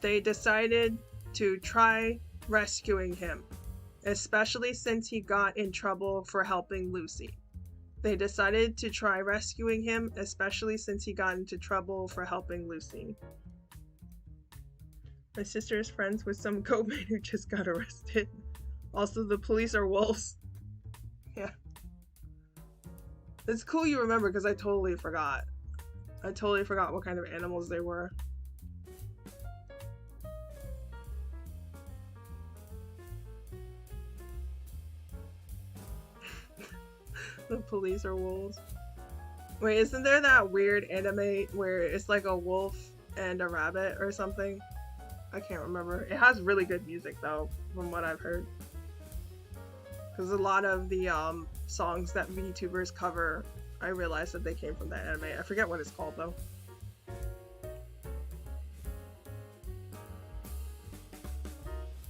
they decided to try rescuing him, especially since he got in trouble for helping Lucy. They decided to try rescuing him, especially since he got into trouble for helping Lucy. My sister is friends with some goatman who just got arrested. Also, the police are wolves. Yeah. It's cool you remember, because I totally forgot. I totally forgot what kind of animals they were. The police are wolves. Wait, isn't there that weird anime where it's like a wolf and a rabbit or something? I can't remember. It has really good music though, from what I've heard. Because a lot of the songs that VTubers cover, I realized that they came from that anime. I forget what it's called though.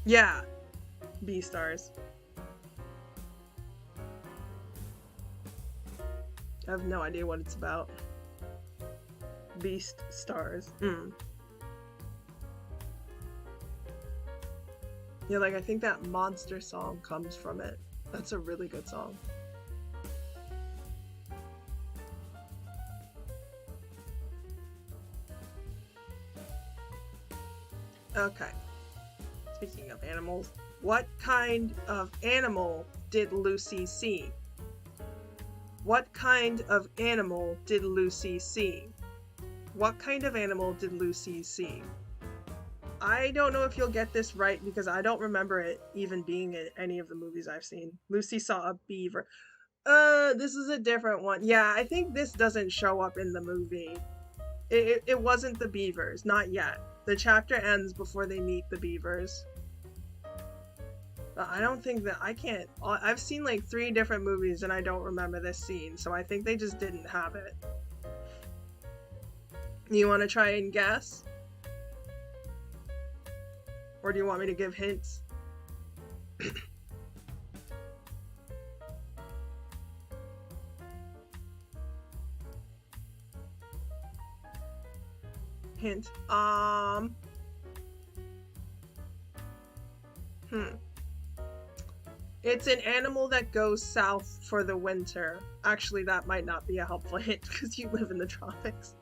Yeah, Beastars. I have no idea what it's about. Beast Stars. Yeah, like I think that monster song comes from it. That's a really good song. Okay. Speaking of animals, what kind of animal did Lucy see? What kind of animal did Lucy see? What kind of animal did Lucy see? I don't know if you'll get this right because I don't remember it even being in any of the movies I've seen. Lucy saw a beaver. This is a different one. Yeah, I think this doesn't show up in the movie. It wasn't the beavers, not yet. The chapter ends before they meet the beavers. I don't think that I can't. I've seen like 3 different movies and I don't remember this scene, so I think they just didn't have it. You want to try and guess? Or do you want me to give hints? Hint. It's an animal that goes south for the winter. Actually, that might not be a helpful hint because you live in the tropics.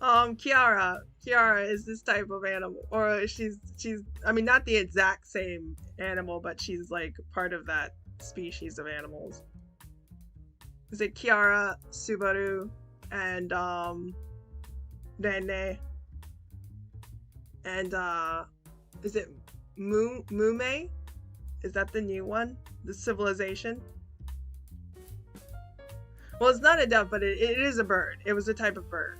Kiara. Kiara is this type of animal. Or she's I mean, not the exact same animal, but she's like part of that species of animals. Is it Kiara, Subaru, and Rene? And is it Mume? Is that the new one? The civilization? Well, it's not a dove, but it is a bird. It was a type of bird.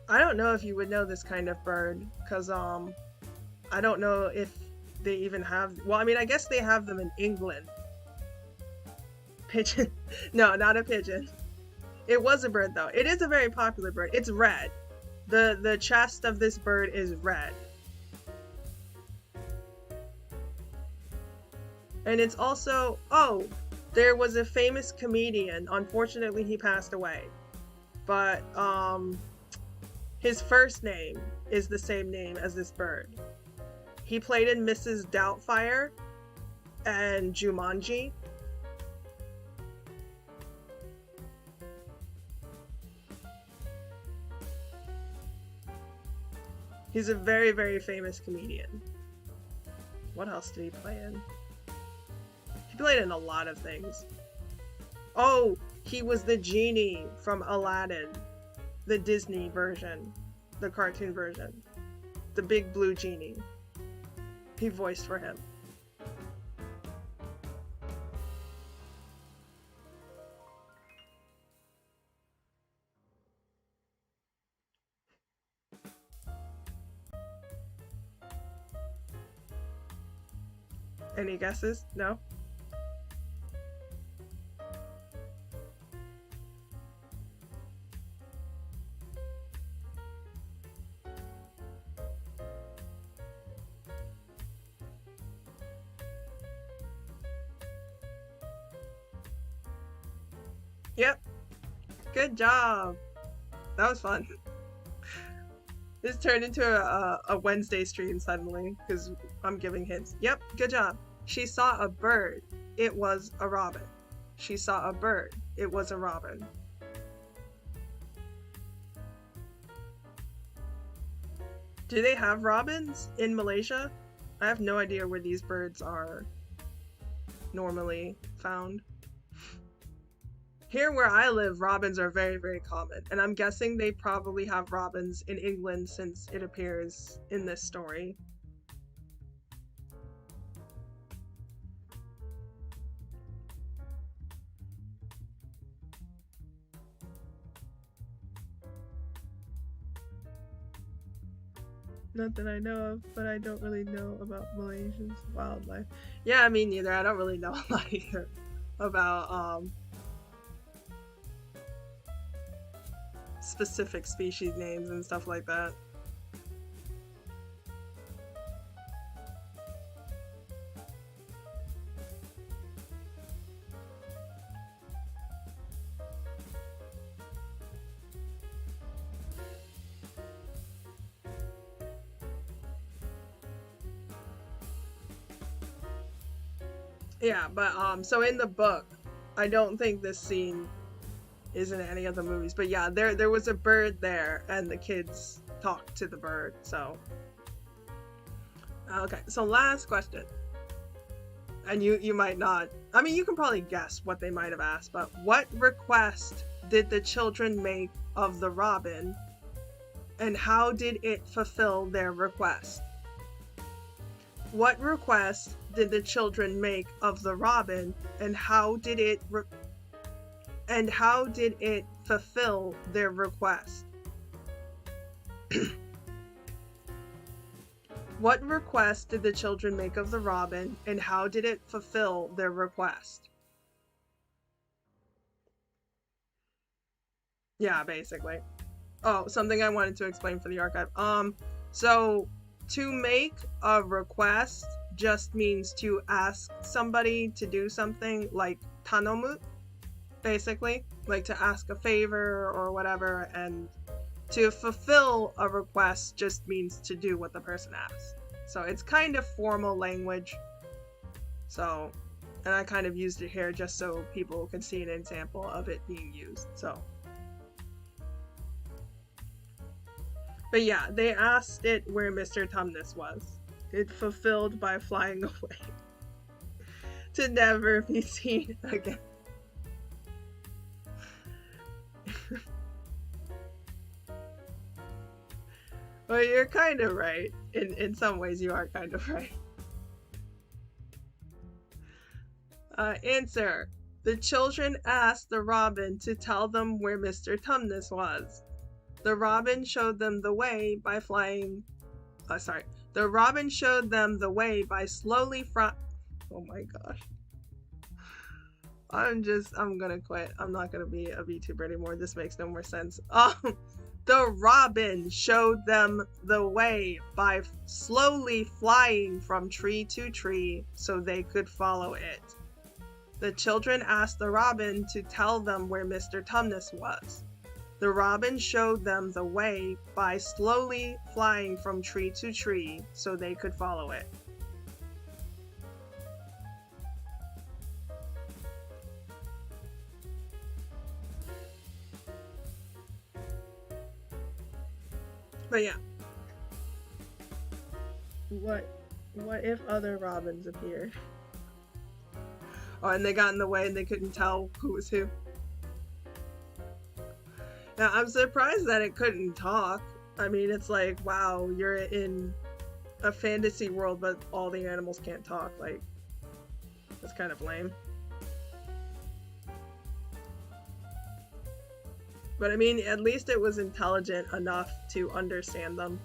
I don't know if you would know this kind of bird, because I don't know if they even have, well, I mean, I guess they have them in England. Pigeon. No, not a pigeon. It was a bird though. It is a very popular bird. It's red. The chest of this bird is red. And it's also, oh, there was a famous comedian. Unfortunately, he passed away. But his first name is the same name as this bird. He played in Mrs. Doubtfire and Jumanji. He's a very, very famous comedian. What else did he play in? He played in a lot of things. Oh, he was the genie from Aladdin. The Disney version. The cartoon version. The big blue genie. He voiced for him. Any guesses? No? Yep. Good job. That was fun. This turned into a Wednesday stream suddenly because I'm giving hints. Yep, good job. She saw a bird. It was a robin. She saw a bird. It was a robin. Do they have robins in Malaysia? I have no idea where these birds are normally found. Here where I live, robins are very, very common, and I'm guessing they probably have robins in England since it appears in this story. Not that I know of, but I don't really know about Malaysia's wildlife. Yeah, me neither. I don't really know a lot either about specific species names and stuff like that. Yeah, but so in the book, I don't think this scene is in any of the movies, but yeah, there was a bird there, and the kids talked to the bird. So okay, so last question, and you might not. I mean, you can probably guess what they might have asked, but what request did the children make of the robin, and how did it fulfill their request? What request did the children make of the robin, and how did it fulfill their request? What request did the children make of the robin, and how did it fulfill their request? Yeah, basically. Oh, something I wanted to explain for the archive. So to make a request just means to ask somebody to do something, like tanomu, basically, like to ask a favor or whatever, and to fulfill a request just means to do what the person asks. So it's kind of formal language. So, and I kind of used it here just so people can see an example of it being used. So, but yeah, they asked it where Mr. Tumnus was. It fulfilled by flying away to never be seen again. Well, you're kind of right. In some ways, you are kind of right. Answer. The children asked the robin to tell them where Mr. Tumnus was. The robin showed them the way by flying... The robin showed them the way by slowly Oh my gosh. I'm gonna quit. I'm not gonna be a VTuber anymore. This makes no more sense. The robin showed them the way by slowly flying from tree to tree so they could follow it. The children asked the robin to tell them where Mr. Tumnus was. The robin showed them the way by slowly flying from tree to tree so they could follow it. But yeah. What if other robins appeared? Oh, and they got in the way and they couldn't tell who was who. Now, I'm surprised that it couldn't talk. I mean, it's like, wow, you're in a fantasy world, but all the animals can't talk. Like, that's kind of lame. But I mean, at least it was intelligent enough to understand them.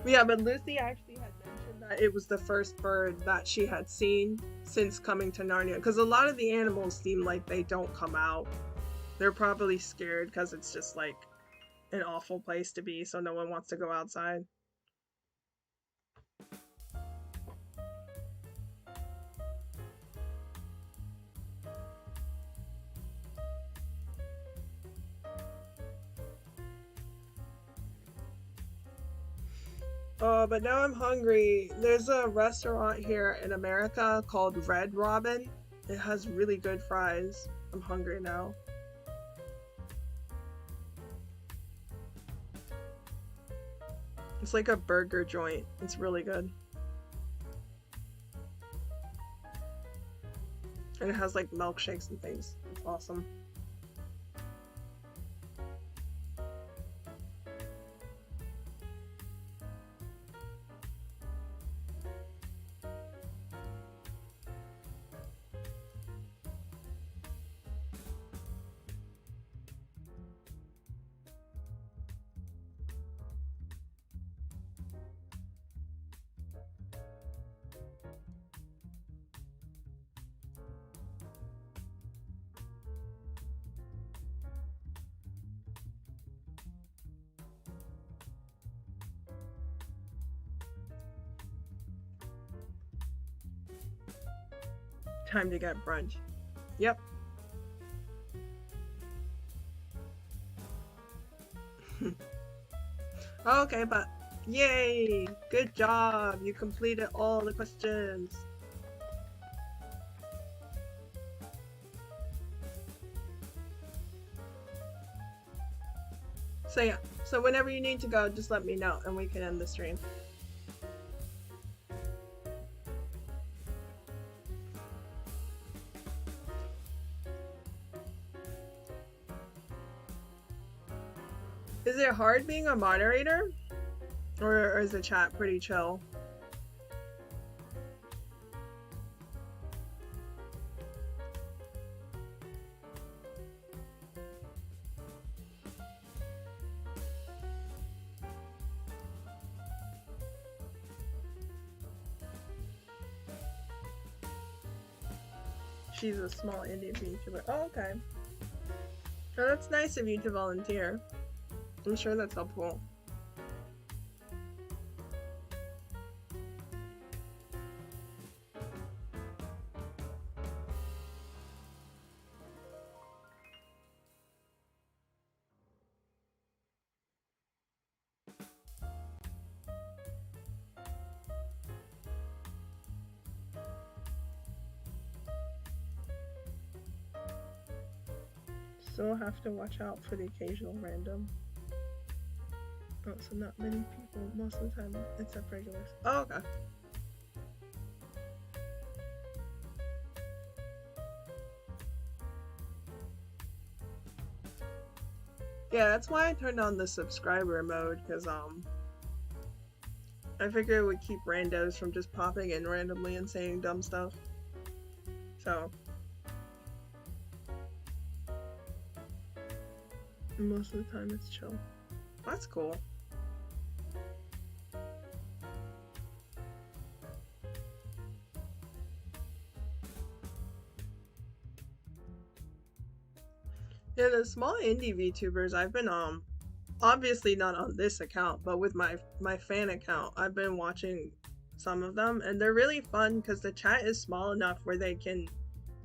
Yeah, but Lucy actually had mentioned that it was the first bird that she had seen since coming to Narnia. Because a lot of the animals seem like they don't come out. They're probably scared because it's just like an awful place to be, so no one wants to go outside. But now I'm hungry. There's a restaurant here in America called Red Robin. It has really good fries. I'm hungry now. It's like a burger joint. It's really good. And it has like milkshakes and things. It's awesome. Time to get brunch. Yep. Okay, but yay! Good job! You completed all the questions. So yeah, so whenever you need to go, just let me know and we can end the stream. Is it hard being a moderator? Or is the chat pretty chill? She's a small indie VTuber. Oh, okay. Oh, that's nice of you to volunteer. I'm sure that's helpful. Still have to watch out for the occasional random. Oh, so not many people most of the time, except regulars. Oh, okay. Yeah, that's why I turned on the subscriber mode, because I figure it would keep randos from just popping in randomly and saying dumb stuff. So most of the time it's chill. That's cool. Yeah, the small indie VTubers, I've been obviously not on this account, but with my fan account, I've been watching some of them, and they're really fun because the chat is small enough where they can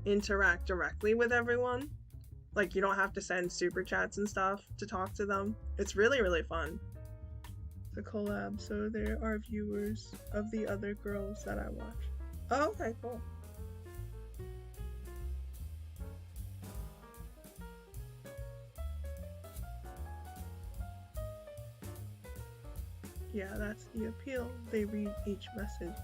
interact directly with everyone. Like, you don't have to send super chats and stuff to talk to them. It's really, really fun. The collab, so there are viewers of the other girls that I watch. Oh, okay, cool. Yeah, that's the appeal. They read each message.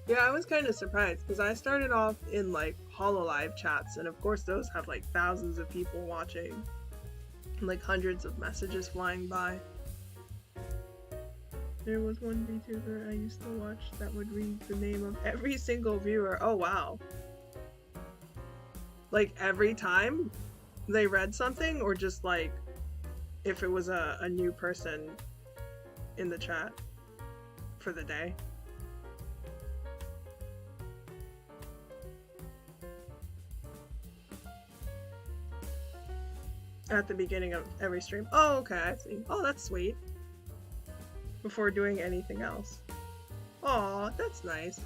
Yeah, I was kind of surprised because I started off in like HoloLive chats, and of course those have like thousands of people watching, and, like hundreds of messages flying by. There was one VTuber I used to watch that would read the name of every single viewer. Oh wow. Like every time they read something, or just like if it was a new person in the chat for the day. At the beginning of every stream. Oh, okay, I see. Oh, that's sweet. Before doing anything else. Aw, that's nice.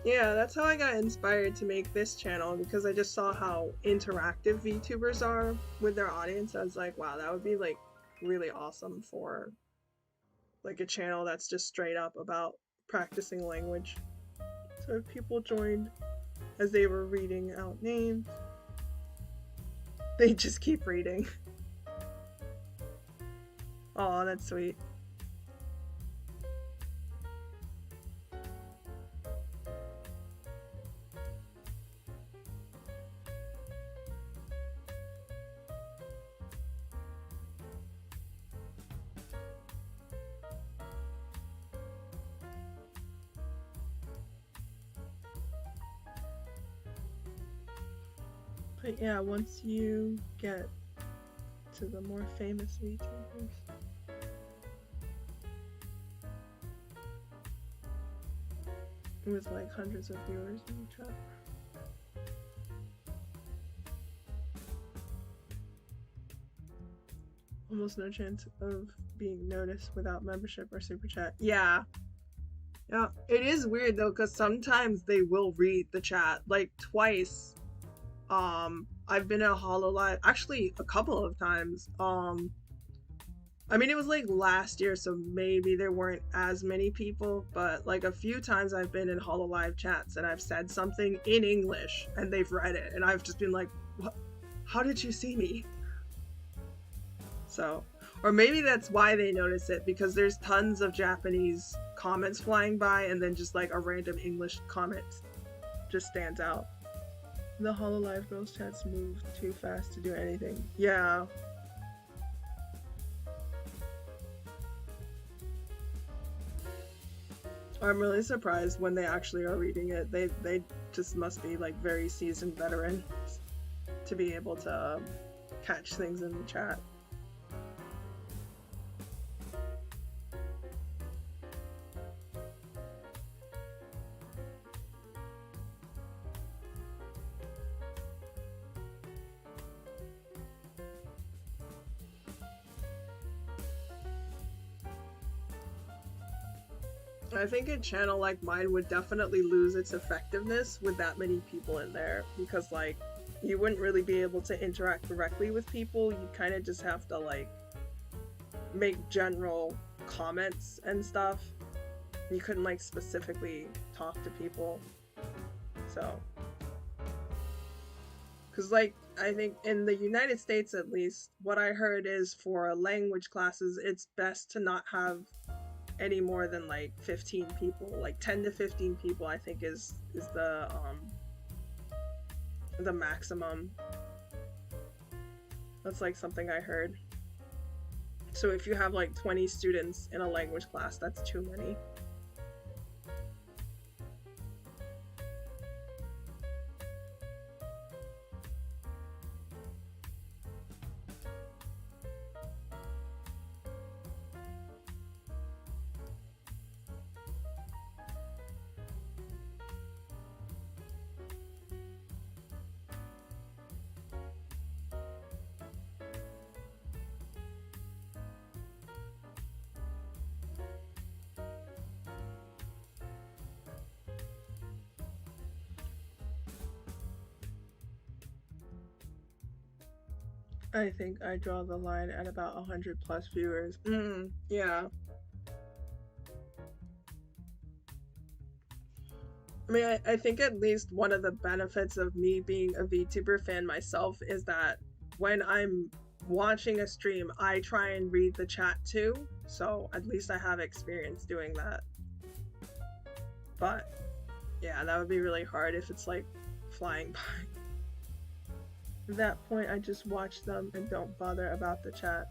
Yeah, that's how I got inspired to make this channel, because I just saw how interactive VTubers are with their audience. I was like, wow, that would be like really awesome for like a channel that's just straight up about practicing language. So if people joined as they were reading out names, they just keep reading. Oh, that's sweet. But yeah, once you get to the more famous VTubers, with like hundreds of viewers in the chat, almost no chance of being noticed without membership or super chat. Yeah. Yeah, it is weird though, because sometimes they will read the chat. Like twice, I've been in a HoloLive, actually a couple of times. I mean, it was like last year, so maybe there weren't as many people, but like a few times I've been in HoloLive chats and I've said something in English and they've read it, and I've just been like, what? How did you see me? So, or maybe that's why they notice it, because there's tons of Japanese comments flying by and then just like a random English comment just stands out. The HoloLive girls chats move too fast to do anything. Yeah. I'm really surprised when they actually are reading it. They just must be like very seasoned veterans to be able to catch things in the chat. I think a channel like mine would definitely lose its effectiveness with that many people in there, because like you wouldn't really be able to interact directly with people. You kind of just have to like make general comments and stuff. You couldn't like specifically talk to people. So, because like I think in the United States at least, what I heard is for language classes, it's best to not have any more than like 15 people. Like 10 to 15 people I think is the maximum. That's like something I heard. So if you have like 20 students in a language class, that's too many. I think I draw the line at about 100 plus viewers. Yeah. I mean, I think at least one of the benefits of me being a VTuber fan myself is that when I'm watching a stream, I try and read the chat too. So at least I have experience doing that. But yeah, that would be really hard if it's like flying by. At that point, I just watch them and don't bother about the chat.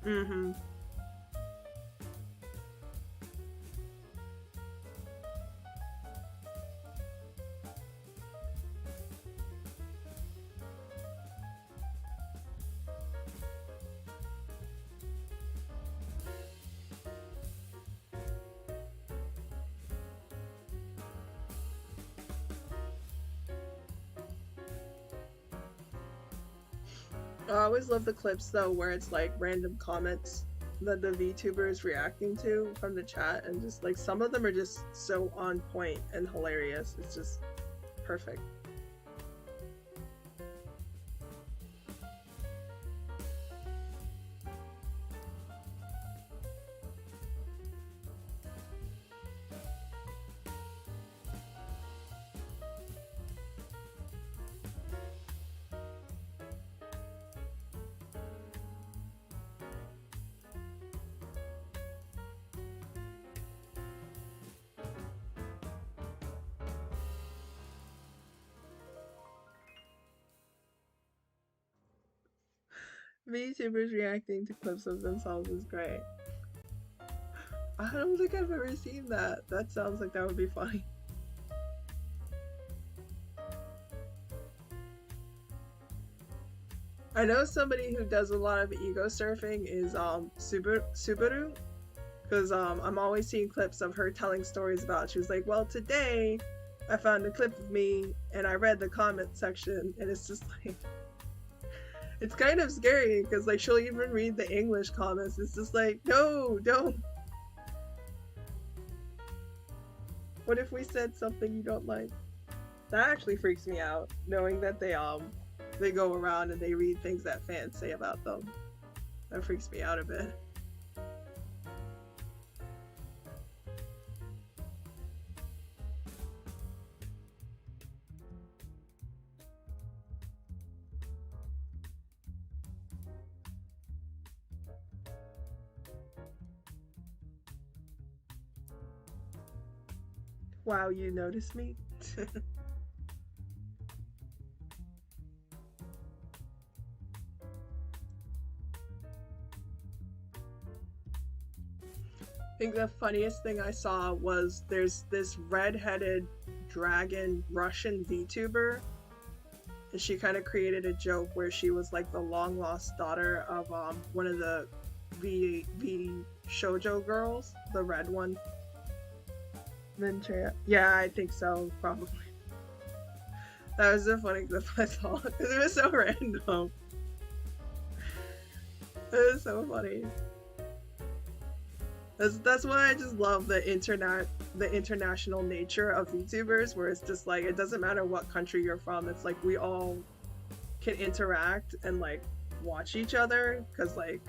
I always love the clips though where it's like random comments that the VTuber is reacting to from the chat, and just like some of them are just so on point and hilarious. It's just perfect. VTubers reacting to clips of themselves is great. I don't think I've ever seen that. That sounds like that would be funny. I know somebody who does a lot of ego surfing is Subaru, because I'm always seeing clips of her telling stories about. She was like, well, today I found a clip of me and I read the comment section, and it's just like, it's kind of scary because like she'll even read the English comments. It's just like, no, don't. What if we said something you don't like? That actually freaks me out, knowing that they go around and they read things that fans say about them. That freaks me out a bit. Wow, you noticed me? I think the funniest thing I saw was there's this red-headed dragon Russian VTuber, and she kind of created a joke where she was like the long-lost daughter of one of the V shoujo girls, the red one. Ventura. Yeah, I think so, probably. That was the funny clip I saw, because it was so random. It was so funny. That's why I just love the international nature of VTubers, where it's just like, it doesn't matter what country you're from, it's like we all can interact and like watch each other, because like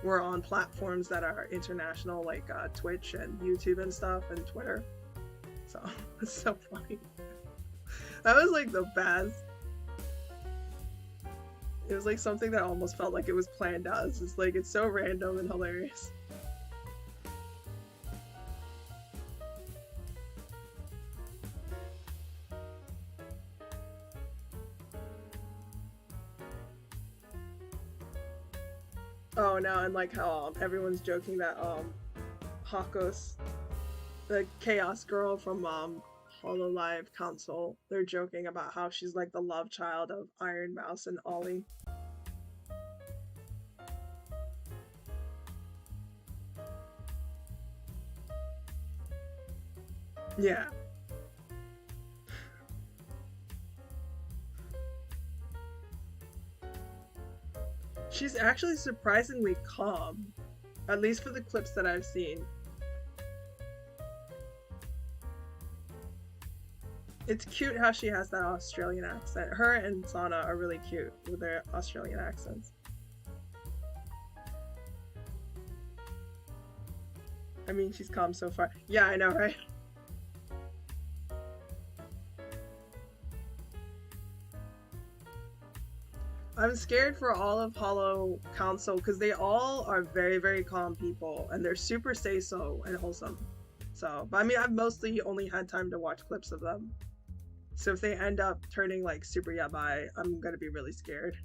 we're on platforms that are international, like Twitch and YouTube and stuff, and Twitter. So it's so funny. That was like the best. It was like something that almost felt like it was planned out. It's just like, it's so random and hilarious. Oh no, and like how everyone's joking that Hakos, the Chaos Girl from Hololive Council, they're joking about how she's like the love child of Iron Mouse and Ollie. Yeah. She's actually surprisingly calm, at least for the clips that I've seen. It's cute how she has that Australian accent. Her and Sana are really cute with their Australian accents. I mean, she's calm so far. Yeah, I know, right? I'm scared for all of Hollow Council because they all are very, very calm people and they're super seiso and wholesome. So, but I mean, I've mostly only had time to watch clips of them. So if they end up turning like super yabai, I'm gonna be really scared.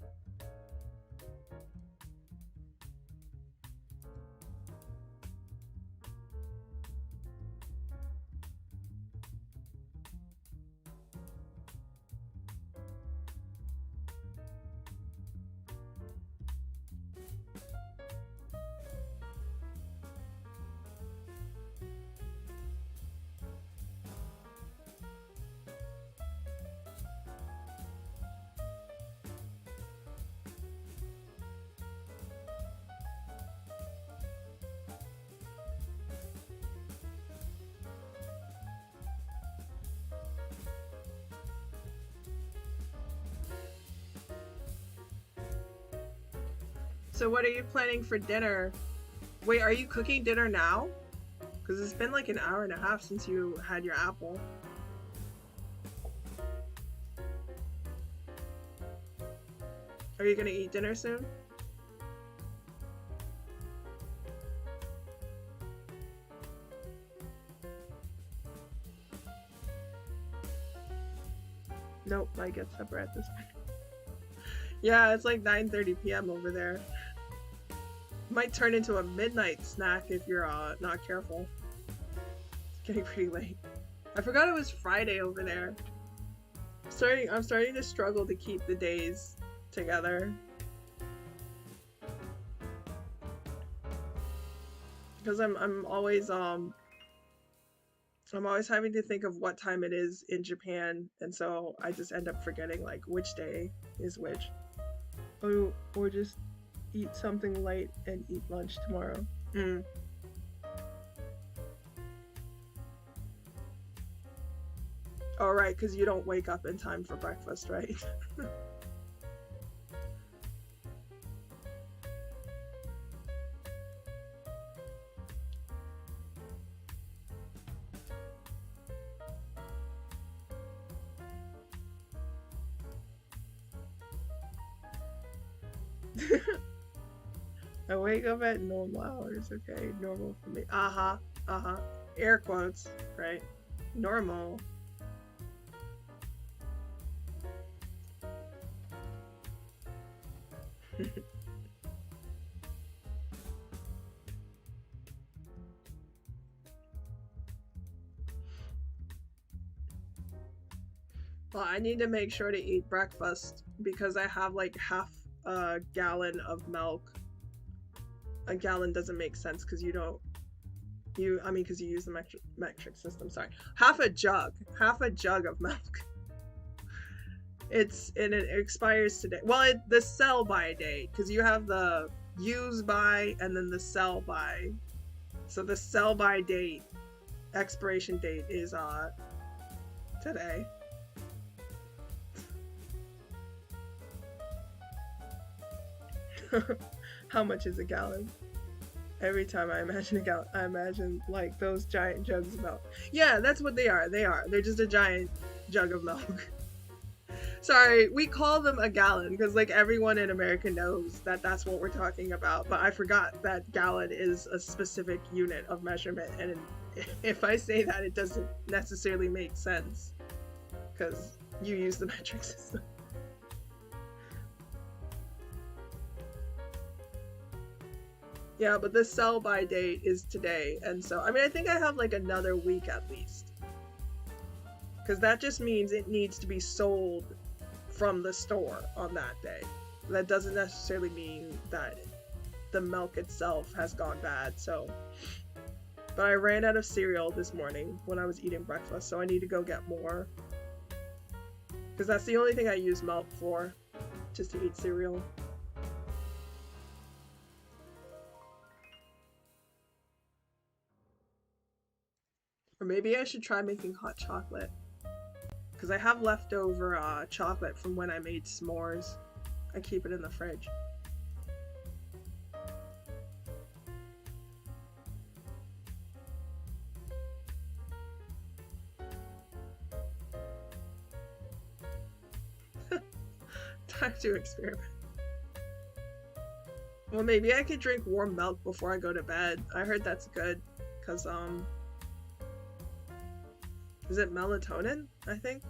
So what are you planning for dinner? Wait, are you cooking dinner now? Because it's been like an hour and a half since you had your apple. Are you gonna eat dinner soon? Nope, I get supper at this point. Yeah, it's like 9:30 p.m. over there. Might turn into a midnight snack if you're not careful. It's getting pretty late. I forgot it was Friday over there. I'm starting to struggle to keep the days together. Because I'm always having to think of what time it is in Japan, and so I just end up forgetting like which day is which. Or just eat something light and eat lunch tomorrow. Oh, right, because you don't wake up in time for breakfast, right? I wake up at normal hours, okay? Normal for me. Air quotes, right? Normal. Well, I need to make sure to eat breakfast because I have like half a gallon of milk. A gallon doesn't make sense because because you use the metric system. Sorry, half a jug of milk. And it expires today. Well, the sell by date, because you have the use by and then the sell by. So the sell by date, expiration date is today. How much is a gallon? Every time I imagine a gallon, I imagine like those giant jugs of milk. Yeah, that's what they are. They're just a giant jug of milk. Sorry, we call them a gallon because like everyone in America knows that that's what we're talking about, but I forgot that gallon is a specific unit of measurement, and if I say that, it doesn't necessarily make sense because you use the metric system. Yeah, but the sell by date is today, and so, I mean, I think I have like another week at least. Because that just means it needs to be sold from the store on that day. That doesn't necessarily mean that the milk itself has gone bad, so. But I ran out of cereal this morning when I was eating breakfast, so I need to go get more. Because that's the only thing I use milk for, just to eat cereal. Or maybe I should try making hot chocolate. Because I have leftover chocolate from when I made s'mores. I keep it in the fridge. Time to experiment. Well, maybe I could drink warm milk before I go to bed. I heard that's good. Because, is it melatonin, I think?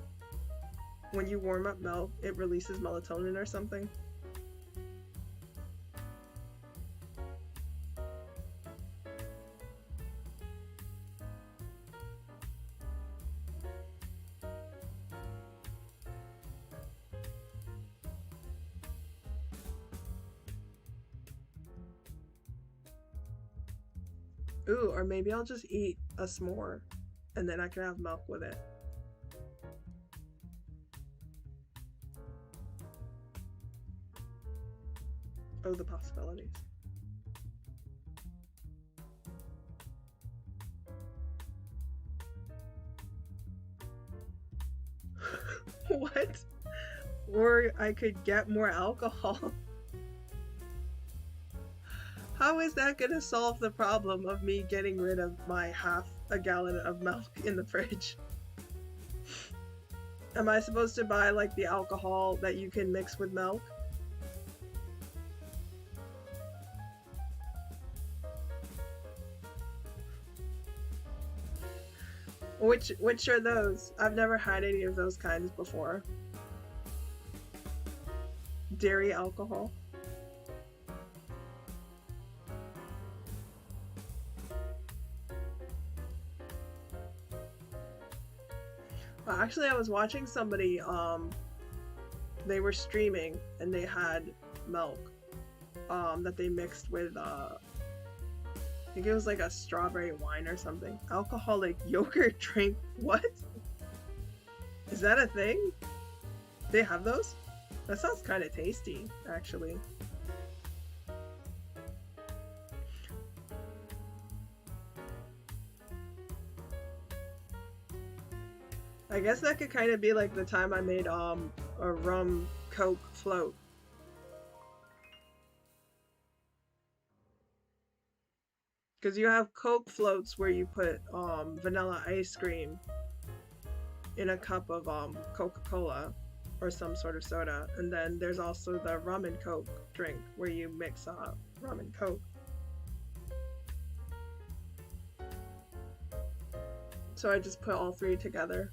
When you warm up milk, it releases melatonin or something. Ooh, or maybe I'll just eat a s'more and then I can have milk with it. Oh, the possibilities. What? Or I could get more alcohol. How is that gonna solve the problem of me getting rid of my half a gallon of milk in the fridge? Am I supposed to buy like the alcohol that you can mix with milk? Which are those? I've never had any of those kinds before. Dairy alcohol. Well, actually, I was watching somebody, they were streaming and they had milk, that they mixed with, I think it was like a strawberry wine or something. Alcoholic yogurt drink. What? Is that a thing? They have those? That sounds kind of tasty, actually. I guess that could kind of be like the time I made a rum Coke float. Because you have Coke floats where you put vanilla ice cream in a cup of Coca-Cola or some sort of soda, and then there's also the rum and Coke drink where you mix rum and Coke. So I just put all three together.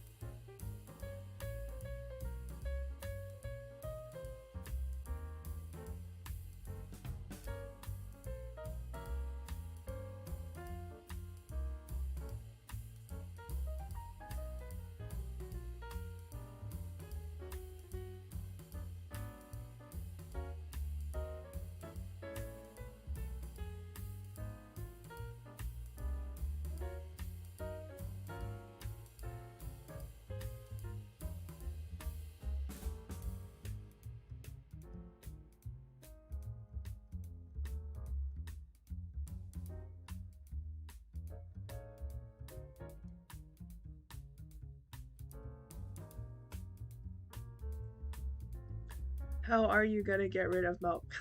How are you gonna get rid of milk?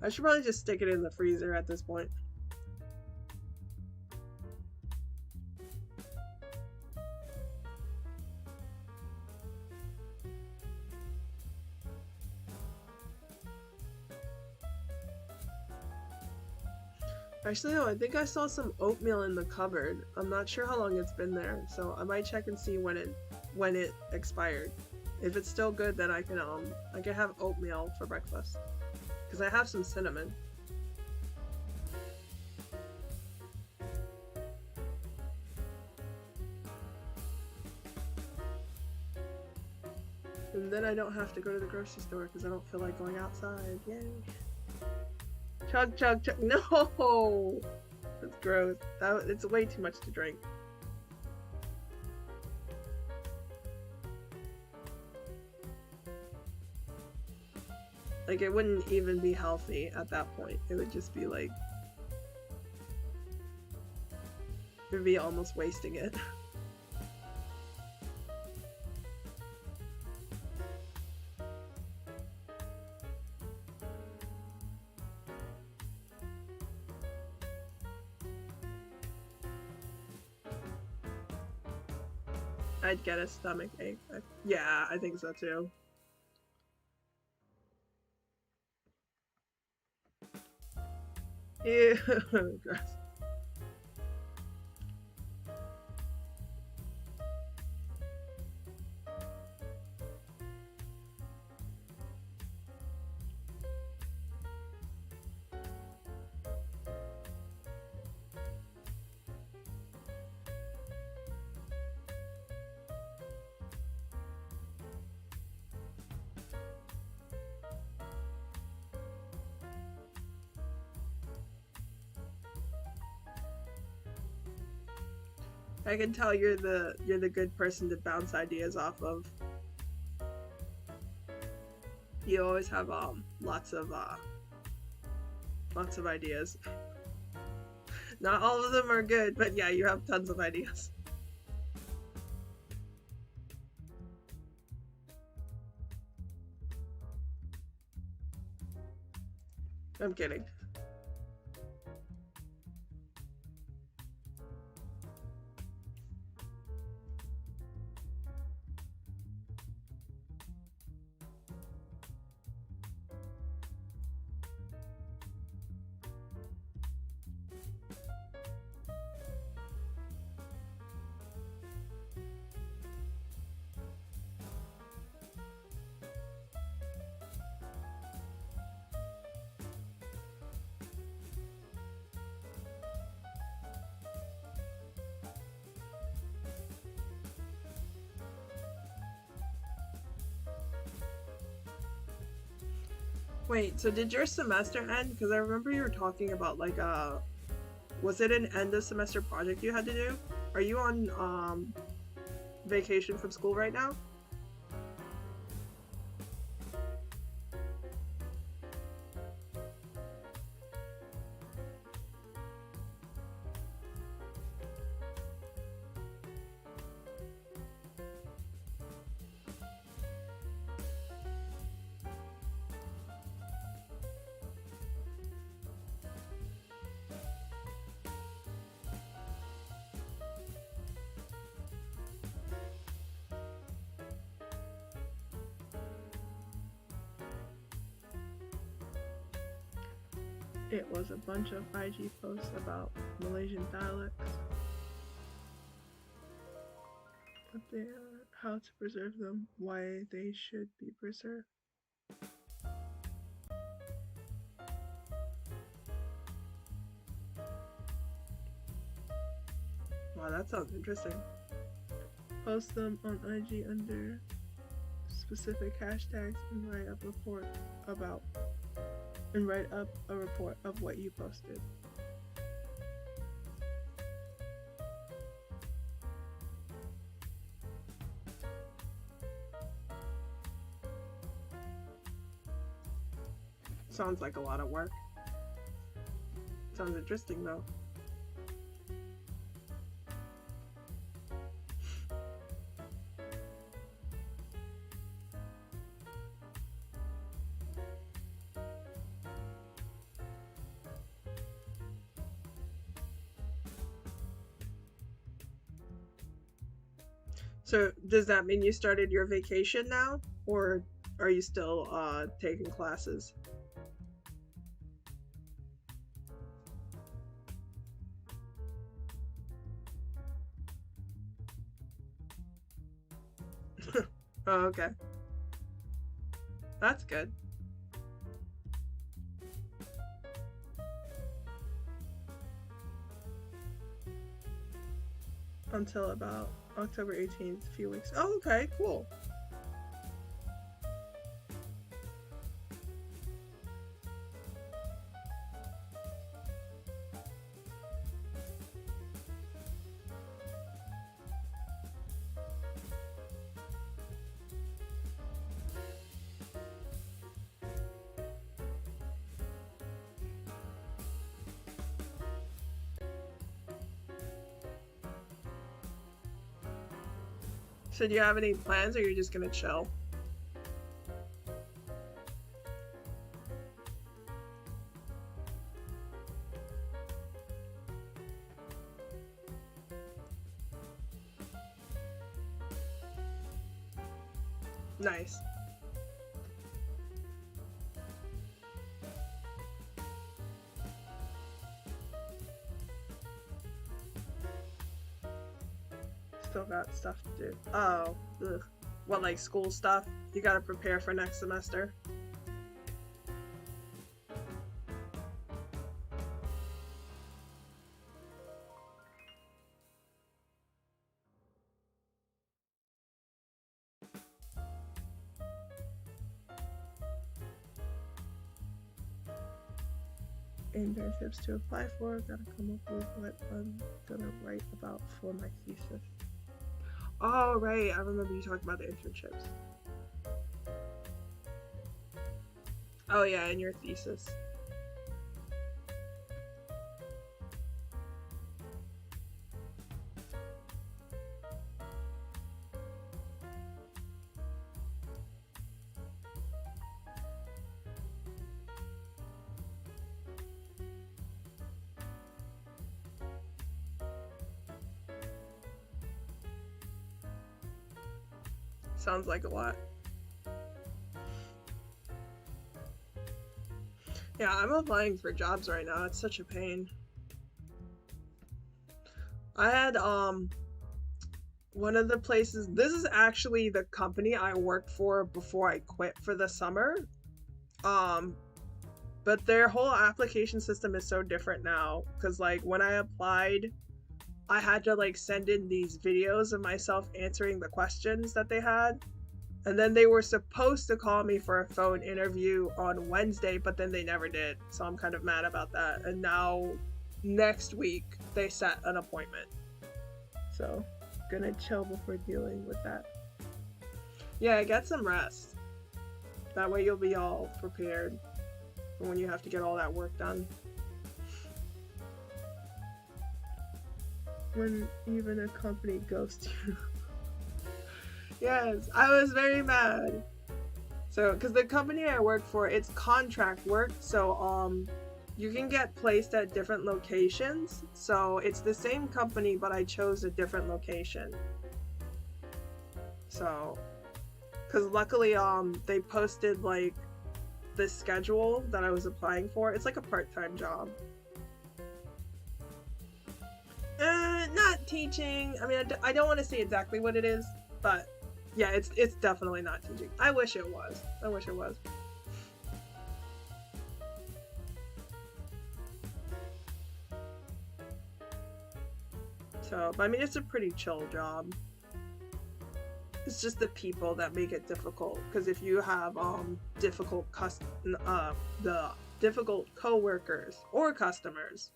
I should probably just stick it in the freezer at this point. Actually, no, I think I saw some oatmeal in the cupboard. I'm not sure how long it's been there, so I might check and see when it expired. If it's still good, then I can have oatmeal for breakfast. Because I have some cinnamon. And then I don't have to go to the grocery store because I don't feel like going outside. Yay. Chug, chug, chug. No! That's gross. It's way too much to drink. Like, it wouldn't even be healthy at that point. It would just be like... it would be almost wasting it. I'd get a stomach ache. Yeah, I think so too. Ew, gross. I can tell you're the good person to bounce ideas off of. You always have lots of ideas. Not all of them are good, but yeah, you have tons of ideas. I'm kidding. Wait, so did your semester end? Because I remember you were talking about like was it an end of semester project you had to do? Are you on vacation from school right now? It was a bunch of IG posts about Malaysian dialects, what they are, how to preserve them, why they should be preserved. Wow, that sounds interesting. Post them on IG under specific hashtags and write up a report of what you posted. Sounds like a lot of work. Sounds interesting though. So does that mean you started your vacation now, or are you still taking classes? Oh, okay. That's good. Until about October 18th, a few weeks. Oh, okay, cool. So do you have any plans, or you're just gonna chill? Nice. Still got stuff to do. Oh, ugh. What, like school stuff? You gotta prepare for next semester? Internships to apply for. Gotta come up with what I'm gonna write about for my thesis. Oh, right. I remember you talking about the internships. Oh, yeah, and your thesis. Sounds like a lot. Yeah, I'm applying for jobs right now. It's such a pain. I had one of the places, this is actually the company I worked for before I quit for the summer. But their whole application system is so different now, because like when I applied, I had to like send in these videos of myself answering the questions that they had, And then they were supposed to call me for a phone interview on Wednesday, but then they never did. So I'm kind of mad about that. And now next week they set an appointment. So gonna chill before dealing with that. Yeah, get some rest. That way you'll be all prepared for when you have to get all that work done. When even a company ghosts you. Yes, I was very mad. So, because the company I work for, it's contract work, so you can get placed at different locations. So it's the same company, but I chose a different location. So, because luckily they posted like the schedule that I was applying for. It's like a part-time job. Not teaching. I mean, I don't want to say exactly what it is, but yeah, it's definitely not teaching. I wish it was. I wish it was. So, but I mean, it's a pretty chill job. It's just the people that make it difficult. Because if you have difficult co-workers or customers,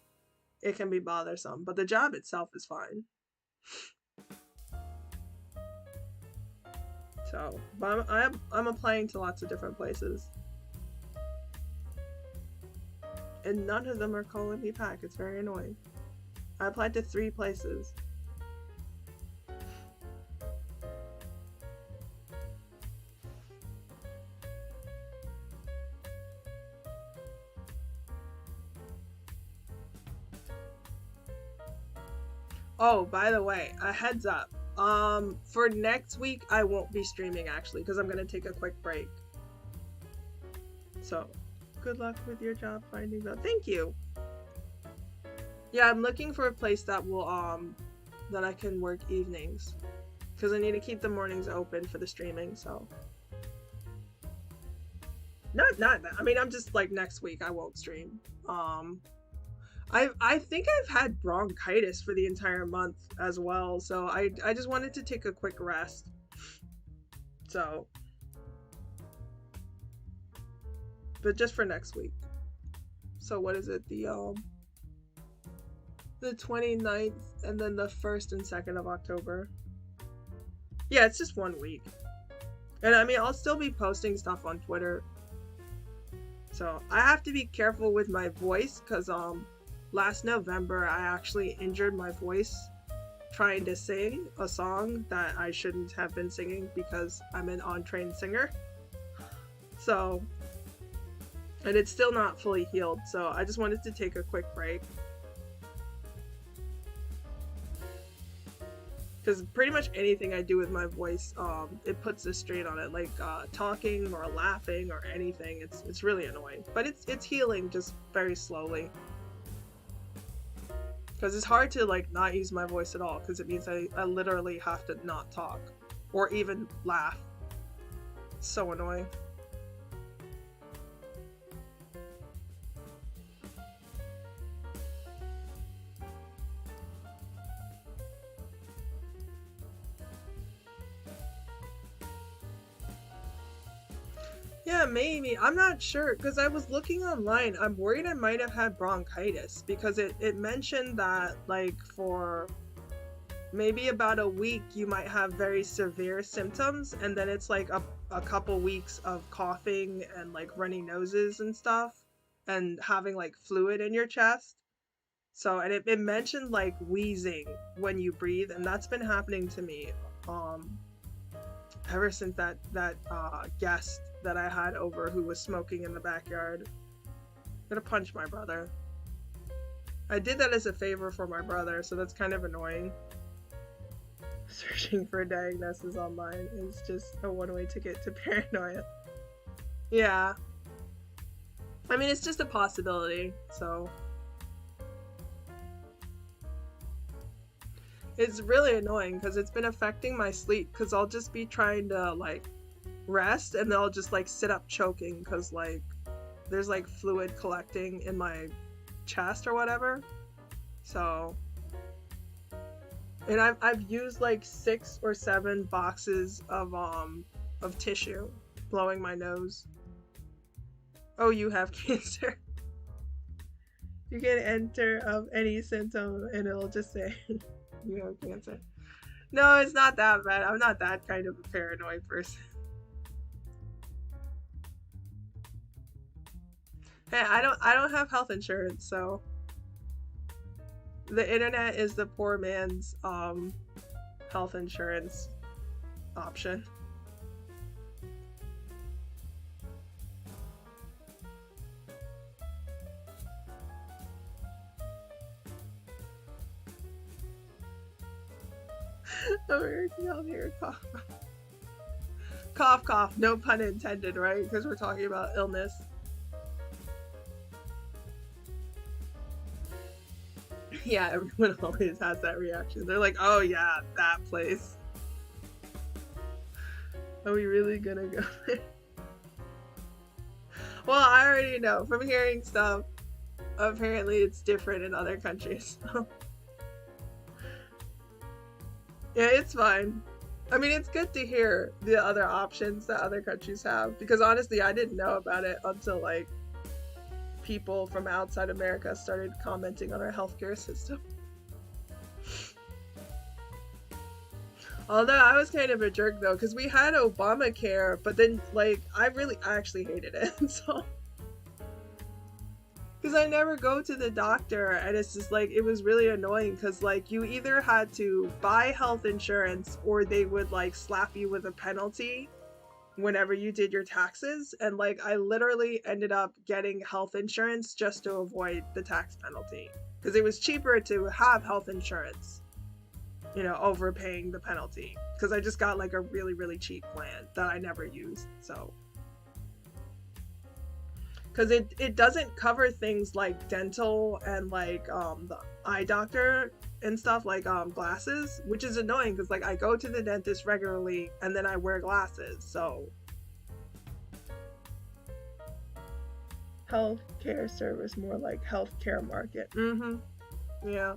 it can be bothersome. But the job itself is fine. So, but I'm applying to lots of different places. And none of them are calling me back. It's very annoying. I applied to 3 places. Oh, by the way, a heads up. For next week, I won't be streaming actually, because I'm gonna take a quick break. So, good luck with your job finding though. Thank you. Yeah, I'm looking for a place that will, that I can work evenings. Because I need to keep the mornings open for the streaming, so. Not that. I mean, I'm just like next week, I won't stream. I think I've had bronchitis for the entire month as well, so I just wanted to take a quick rest. So, but just for next week. So what is it? The 29th and then the 1st and 2nd of October. Yeah, it's just 1 week. And I mean, I'll still be posting stuff on Twitter. So I have to be careful with my voice because last November, I actually injured my voice trying to sing a song that I shouldn't have been singing because I'm an untrained singer. So, and it's still not fully healed, so I just wanted to take a quick break. Because pretty much anything I do with my voice, it puts a strain on it, like talking or laughing or anything. It's really annoying, but it's healing just very slowly. Because it's hard to like not use my voice at all, because it means I literally have to not talk or even laugh. It's so annoying. Yeah, maybe. I'm not sure, because I was looking online. I'm worried I might have had bronchitis, because it mentioned that, like, for maybe about a week, you might have very severe symptoms, and then it's, like, a couple weeks of coughing and, like, runny noses and stuff, and having, like, fluid in your chest. So, and it mentioned, like, wheezing when you breathe, and that's been happening to me, ever since that guest that I had over who was smoking in the backyard. I'm gonna punch my brother. I did that as a favor for my brother, so that's kind of annoying. Searching for a diagnosis online is just a one-way ticket to paranoia. Yeah. I mean, it's just a possibility, so. It's really annoying because it's been affecting my sleep, because I'll just be trying to, like, rest and then I'll just, like, sit up choking because, like, there's, like, fluid collecting in my chest or whatever. So, and I've used, like, 6 or 7 boxes of of tissue blowing my nose. Oh, you have cancer. You can enter of any symptom and it'll just say you have cancer. No, it's not that bad. I'm not that kind of a paranoid person. Hey, I don't have health insurance, so the internet is the poor man's health insurance option. American out here, cough. Cough, cough. No pun intended, right? Because we're talking about illness. Yeah, everyone always has that reaction. They're like, oh yeah, that place. Are we really gonna go there? Well, I already know from hearing stuff. Apparently it's different in other countries. Yeah, it's fine. I mean, it's good to hear the other options that other countries have, because honestly, I didn't know about it until like people from outside America started commenting on our healthcare system. Although I was kind of a jerk though, because we had Obamacare, but then like I actually hated it. So because I never go to the doctor, and it's just like it was really annoying because like you either had to buy health insurance or they would like slap you with a penalty whenever you did your taxes, and like I literally ended up getting health insurance just to avoid the tax penalty because it was cheaper to have health insurance, you know, over paying the penalty, because I just got like a really cheap plan that I never used. So because it doesn't cover things like dental and like the eye doctor and stuff, like glasses, which is annoying because like I go to the dentist regularly and then I wear glasses. So healthcare service, more like healthcare market. Yeah.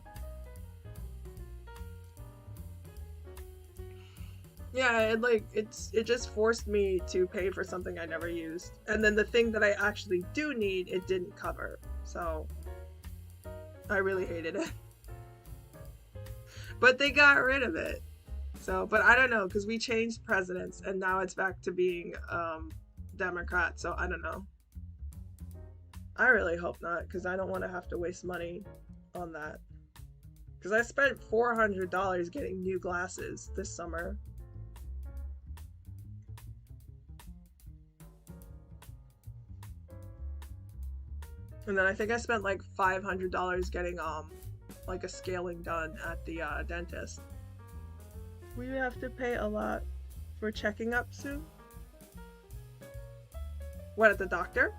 Yeah, it just forced me to pay for something I never used, and then the thing that I actually do need, it didn't cover. So I really hated it. But they got rid of it. So, but I don't know, because we changed presidents and now it's back to being Democrat. So I don't know. I really hope not, because I don't want to have to waste money on that. Because I spent $400 getting new glasses this summer. And then I think I spent like $500 getting like a scaling done at the dentist. Will you have to pay a lot for checking up soon? What, at the doctor?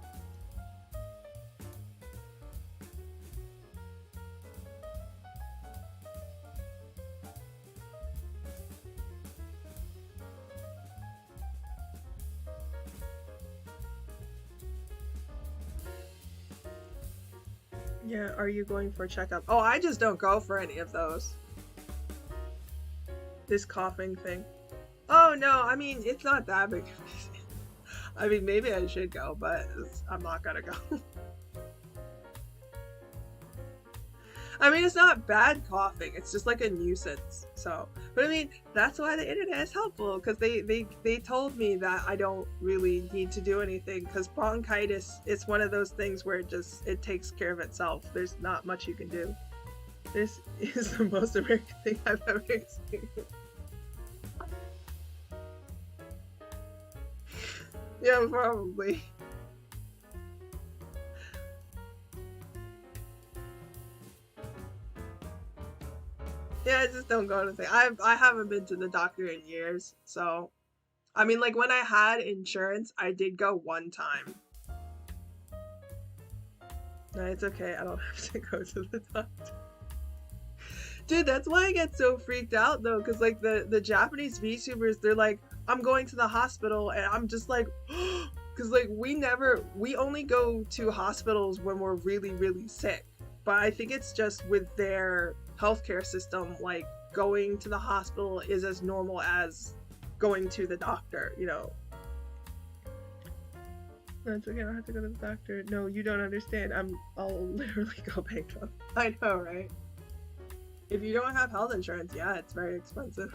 Yeah, are you going for a checkup? Oh, I just don't go for any of those. This coughing thing. Oh no, I mean, it's not that big. I mean, maybe I should go, but I'm not gonna go. I mean, it's not bad coughing, it's just like a nuisance. So, but I mean, that's why the internet is helpful, because they told me that I don't really need to do anything, because bronchitis, it's one of those things where it takes care of itself. There's not much you can do. This is the most American thing I've ever experienced. Yeah, probably. Yeah, I just don't go to things. I haven't been to the doctor in years, so I mean, like when I had insurance, I did go one time. No, it's okay. I don't have to go to the doctor. Dude, that's why I get so freaked out though, because like the Japanese VTubers, they're like, I'm going to the hospital, and I'm just like, because like we only go to hospitals when we're really sick. But I think it's just with their healthcare system, like going to the hospital is as normal as going to the doctor, you know. That's okay, I don't have to go to the doctor. No, you don't understand. I'll literally go bankrupt. I know, right? If you don't have health insurance, yeah, it's very expensive.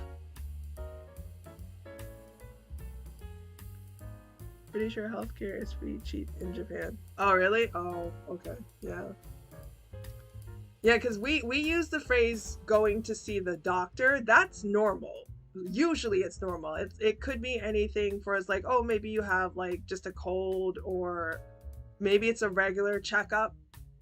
Pretty sure healthcare is pretty cheap in Japan. Oh, really? Oh, okay. Yeah. Yeah, because we use the phrase going to see the doctor. That's normal. Usually it's normal. It could be anything for us, like, oh, maybe you have like just a cold, or maybe it's a regular checkup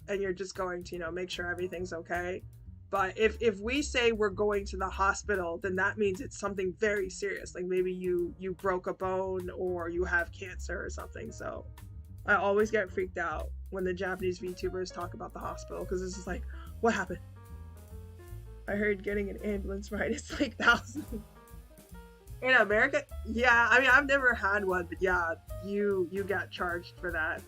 and you're just going to, you know, make sure everything's okay. But if we say we're going to the hospital, then that means it's something very serious. Like maybe you broke a bone or you have cancer or something. So I always get freaked out when the Japanese VTubers talk about the hospital, because it's just like, what happened? I heard getting an ambulance ride is like thousands. In America? Yeah, I mean, I've never had one, but yeah, you get charged for that.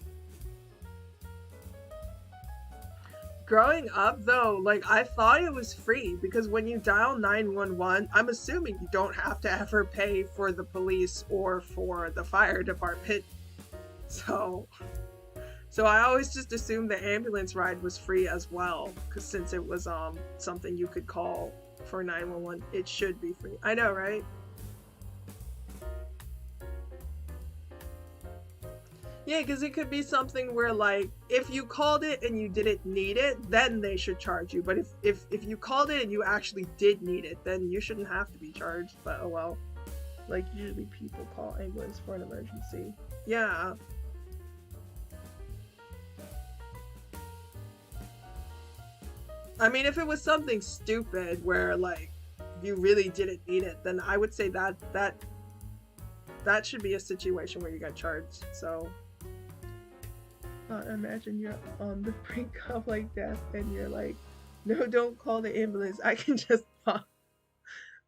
Growing up, though, like, I thought it was free, because when you dial 911, I'm assuming you don't have to ever pay for the police or for the fire department. So I always just assumed the ambulance ride was free as well, because since it was something you could call for 911, it should be free. I know, right? Yeah, because it could be something where, like, if you called it and you didn't need it, then they should charge you. But if you called it and you actually did need it, then you shouldn't have to be charged. But oh well. Like, usually people call ambulance for an emergency. Yeah. I mean, if it was something stupid where, like, you really didn't need it, then I would say that should be a situation where you get charged. So imagine you're on the brink of like death and you're like, no, don't call the ambulance, I can just walk.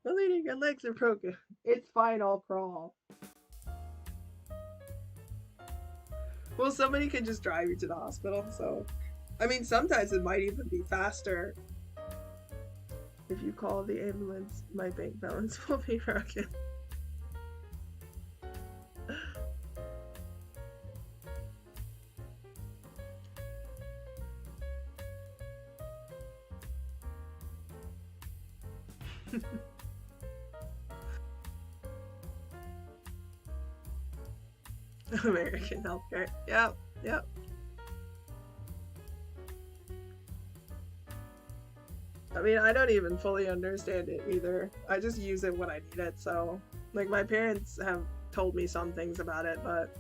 Well, lady, your legs are broken. It's fine, I'll crawl. Well, somebody can just drive you to the hospital. So I mean, sometimes it might even be faster. If you call the ambulance, my bank balance will be broken. American healthcare. Yep, yep. I mean, I don't even fully understand it either. I just use it when I need it, so... Like, my parents have told me some things about it, but...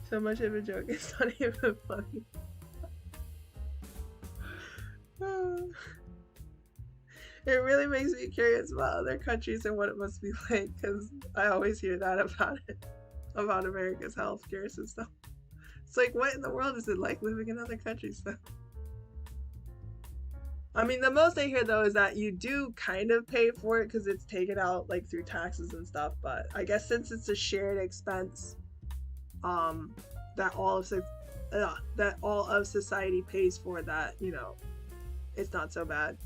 So much of a joke, it's not even funny. It really makes me curious about other countries and what it must be like, because I always hear that about it. About America's healthcare system. It's like, what in the world is it like living in other countries, though? I mean, the most I hear, though, is that you do kind of pay for it because it's taken out, like, through taxes and stuff, but I guess since it's a shared expense, that all of society pays for, that, you know, it's not so bad.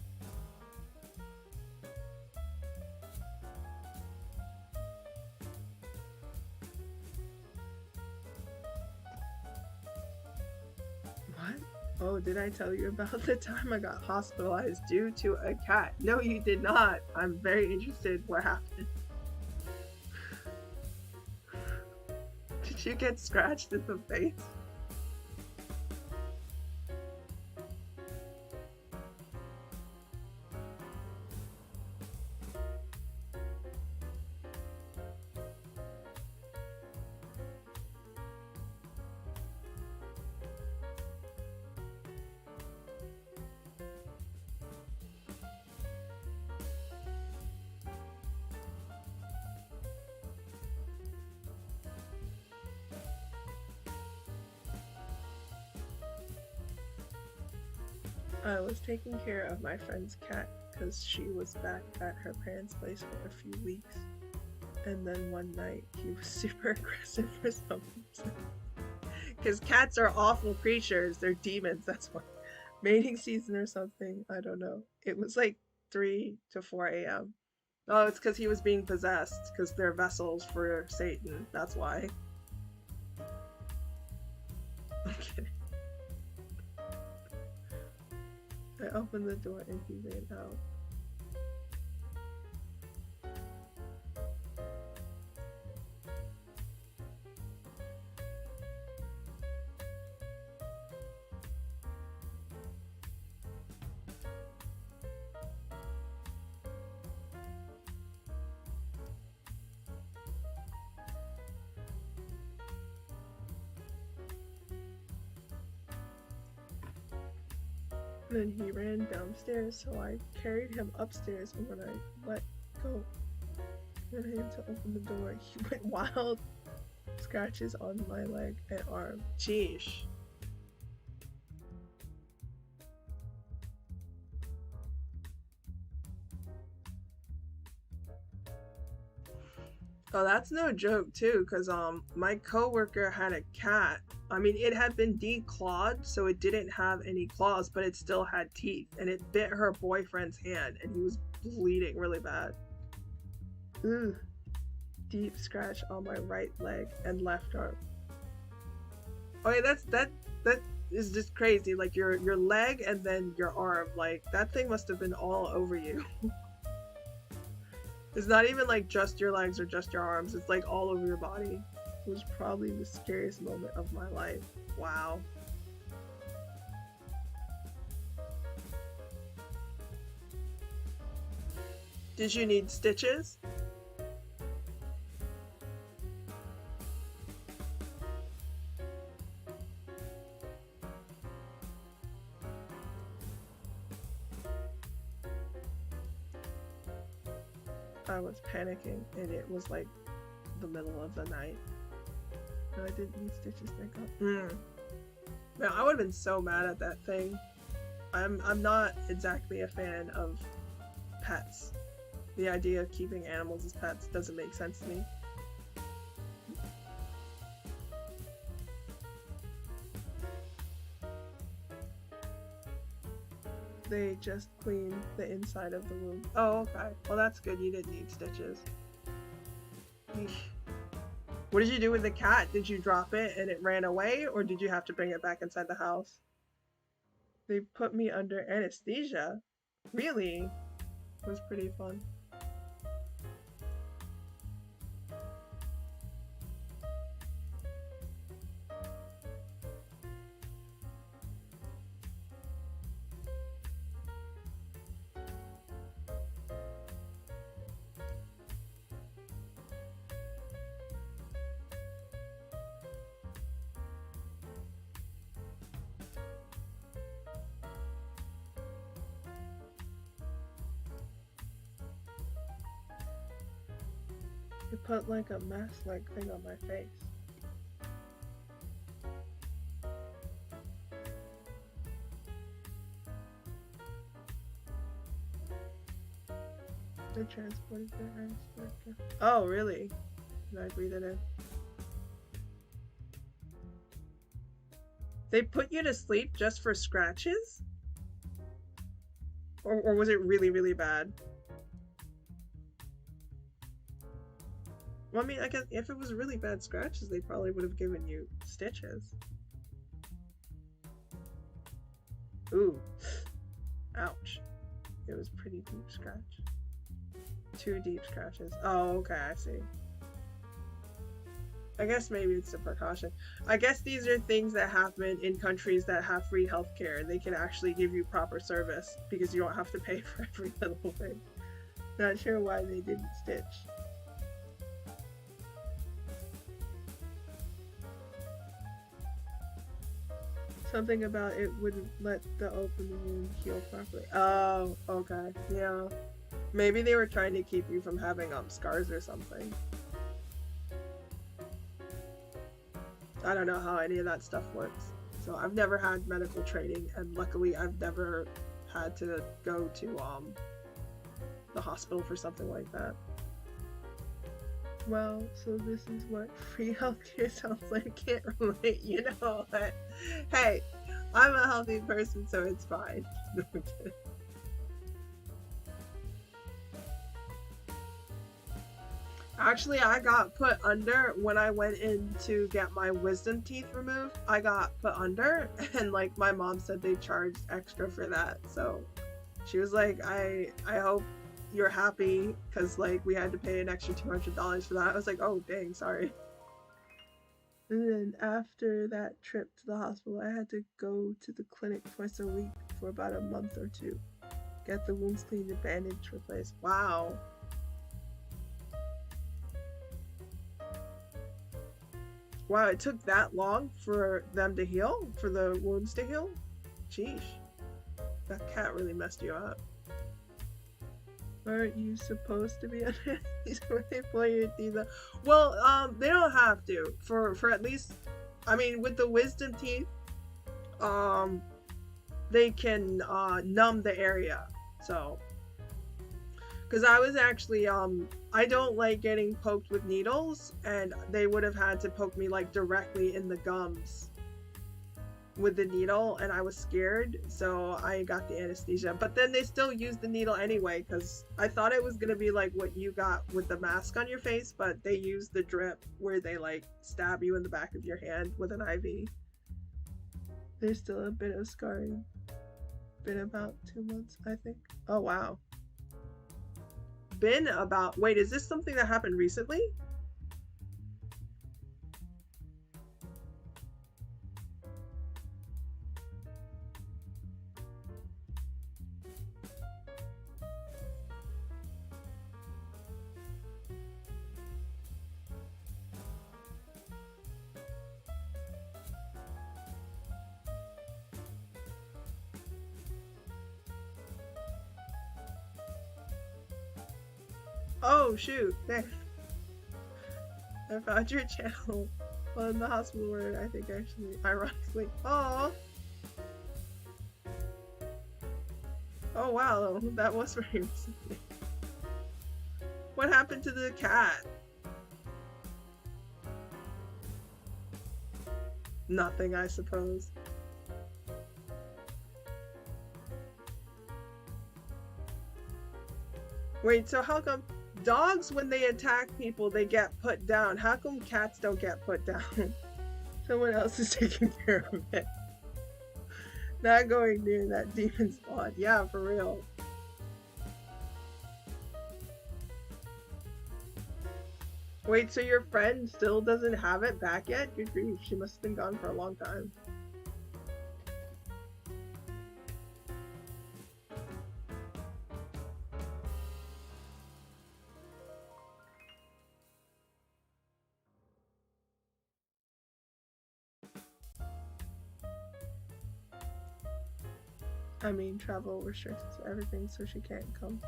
What? Oh, did I tell you about the time I got hospitalized due to a cat? No, you did not. I'm very interested. What happened? Did you get scratched in the face? I was taking care of my friend's cat because she was back at her parents' place for a few weeks, and then one night he was super aggressive for some reason. Because cats are awful creatures, they're demons, that's why. Mating season or something, I don't know. It was like 3 to 4 a.m. Oh, it's because he was being possessed, because they're vessels for Satan. That's why. Okay. I opened the door and he ran out. Then he ran downstairs, so I carried him upstairs, and when I let go for him to open the door, he went wild. Scratches on my leg and arm. Sheesh. Oh, that's no joke too, because my coworker had a cat. I mean, it had been declawed, so it didn't have any claws, but it still had teeth, and it bit her boyfriend's hand, and he was bleeding really bad. Ooh. Deep scratch on my right leg and left arm. Okay, that is just crazy. Like your leg and then your arm, like that thing must have been all over you. It's not even like just your legs or just your arms, it's like all over your body. It was probably the scariest moment of my life. Wow. Did you need stitches? I was panicking and it was like the middle of the night. No, I didn't need stitches, thank God. Man, I would have been so mad at that thing. I'm not exactly a fan of pets. The idea of keeping animals as pets doesn't make sense to me. They just cleaned the inside of the wound. Oh, okay. Well, that's good. You didn't need stitches. Eesh. What did you do with the cat? Did you drop it and it ran away, or did you have to bring it back inside the house? They put me under anesthesia. Really? It was pretty fun. They put like a mask-like thing on my face. They transported their anesthesia. Oh, really? Did I breathe it in? They put you to sleep just for scratches? Or was it really, really bad? Well, I mean, I guess if it was really bad scratches, they probably would have given you stitches. Ooh. Ouch. It was pretty deep scratch. 2 deep scratches. Oh, okay, I see. I guess maybe it's a precaution. I guess these are things that happen in countries that have free healthcare. They can actually give you proper service because you don't have to pay for every little thing. Not sure why they didn't stitch. Something about it wouldn't let the open wound heal properly. Oh, okay. Yeah. Maybe they were trying to keep you from having scars or something. I don't know how any of that stuff works. So I've never had medical training, and luckily I've never had to go to the hospital for something like that. Well, so this is what free healthcare sounds like. Can't relate, you know. But hey, I'm a healthy person, so it's fine. Actually, I got put under when I went in to get my wisdom teeth removed. I got put under, and like my mom said they charged extra for that. So she was like, I hope you're happy, because like we had to pay an extra $200 for that. I was like, oh dang, sorry. And then after that trip to the hospital, I had to go to the clinic twice a week for about a month or two. Get the wounds cleaned and bandage replaced. Wow. Wow, it took that long for them to heal? For the wounds to heal? Sheesh. That cat really messed you up. Aren't you supposed to be under these when they pull your teeth out? Well, they don't have to. For at least, I mean, with the wisdom teeth, they can numb the area. So, because I was actually I don't like getting poked with needles, and they would have had to poke me like directly in the gums with the needle, and I was scared, so I got the anesthesia. But then they still used the needle anyway, because I thought it was gonna be like what you got with the mask on your face, but they used the drip where they like stab you in the back of your hand with an IV. There's still a bit of scarring. Been about 2 months, I think. Oh wow. Been about, wait, is this something that happened recently? Oh shoot, thanks. I found your channel while in the hospital where I think actually, ironically. Oh. Oh wow, that was very recently. What happened to the cat? Nothing, I suppose. Wait, so how come dogs, when they attack people, they get put down? How come cats don't get put down? Someone else is taking care of it. Not going near that demon spawn. Yeah, for real. Wait, so your friend still doesn't have it back yet? Good grief, she must have been gone for a long time. I mean, travel restrictions everything, so she can't come.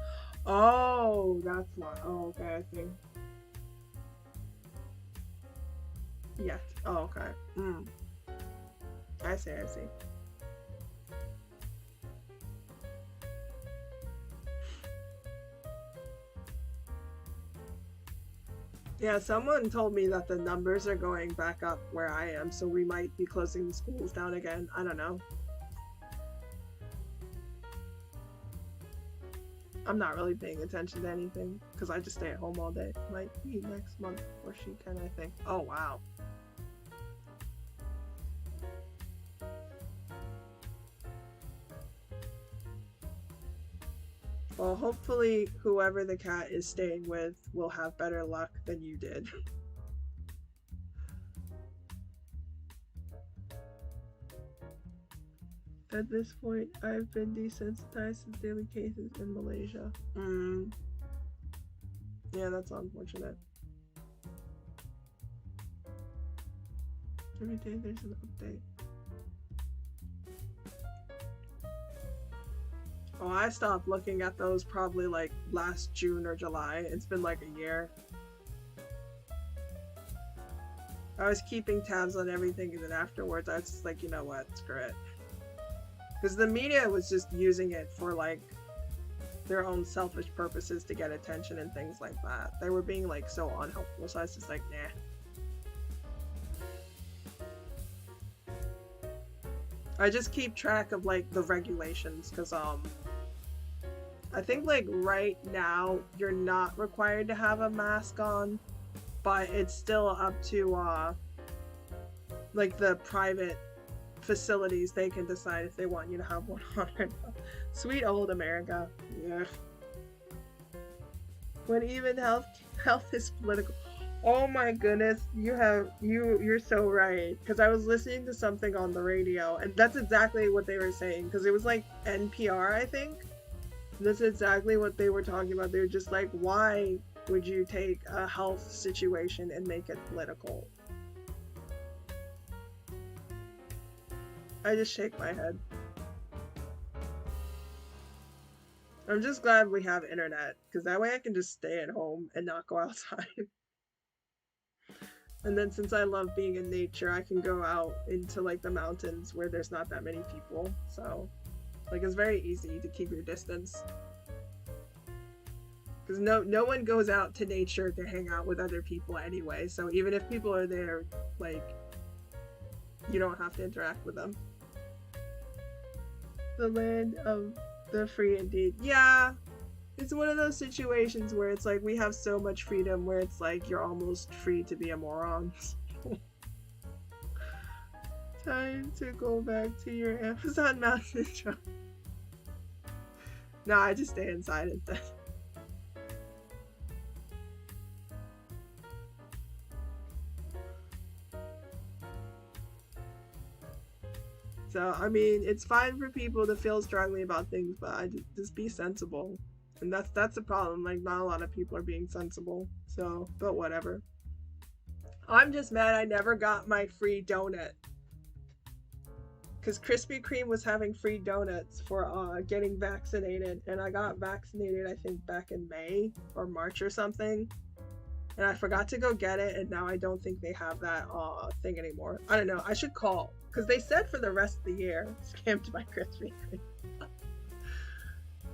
Oh, that's why. Oh, okay, I see. Yes. Oh, okay. I see, I see. Yeah, someone told me that the numbers are going back up where I am, so we might be closing the schools down again. I don't know. I'm not really paying attention to anything because I just stay at home all day. Might be next month or she can, I think. Oh, wow. Well, hopefully whoever the cat is staying with will have better luck than you did. At this point, I've been desensitized to daily cases in Malaysia. Yeah, that's unfortunate. Every day there's an update. Oh, I stopped looking at those probably like last June or July. It's been like a year. I was keeping tabs on everything, and then afterwards I was just like, you know what, screw it. Because the media was just using it for like their own selfish purposes to get attention and things like that. They were being like so unhelpful, so I was just like, nah. I just keep track of like the regulations because I think like right now you're not required to have a mask on, but it's still up to like the private facilities. They can decide if they want you to have one on or not. Sweet old America. Yeah. When even health is political. Oh my goodness, you're so right. Because I was listening to something on the radio, and that's exactly what they were saying. Because it was like NPR, I think. That's exactly what they were talking about. They were just like, why would you take a health situation and make it political? I just shake my head. I'm just glad we have internet, because that way I can just stay at home and not go outside. And then since I love being in nature, I can go out into like the mountains where there's not that many people. So like it's very easy to keep your distance. Because no one goes out to nature to hang out with other people anyway. So even if people are there, like, you don't have to interact with them. The land of the free indeed. Yeah. It's one of those situations where it's like we have so much freedom where it's like you're almost free to be a moron. Time to go back to your Amazon mountain job. No, I just stay inside instead. So, I mean, it's fine for people to feel strongly about things, but just be sensible. And that's the problem. Like, not a lot of people are being sensible. So, but whatever. I'm just mad I never got my free donut. Because Krispy Kreme was having free donuts for getting vaccinated. And I got vaccinated, I think, back in May or March or something. And I forgot to go get it. And now I don't think they have that thing anymore. I don't know. I should call. Because they said for the rest of the year. Scammed my Krispy Kreme.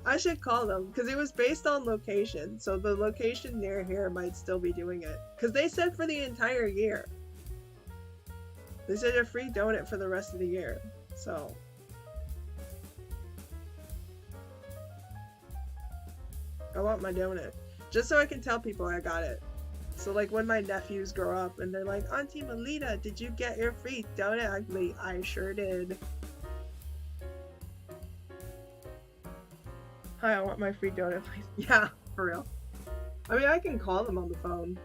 I should call them, because it was based on location, so the location near here might still be doing it. Because they said for the entire year. They said a free donut for the rest of the year, so. I want my donut. Just so I can tell people I got it. So like when my nephews grow up and they're like, Auntie Melita, did you get your free donut? I'm like, I sure did. Hi, I want my free donut, please. Yeah, for real. I mean, I can call them on the phone.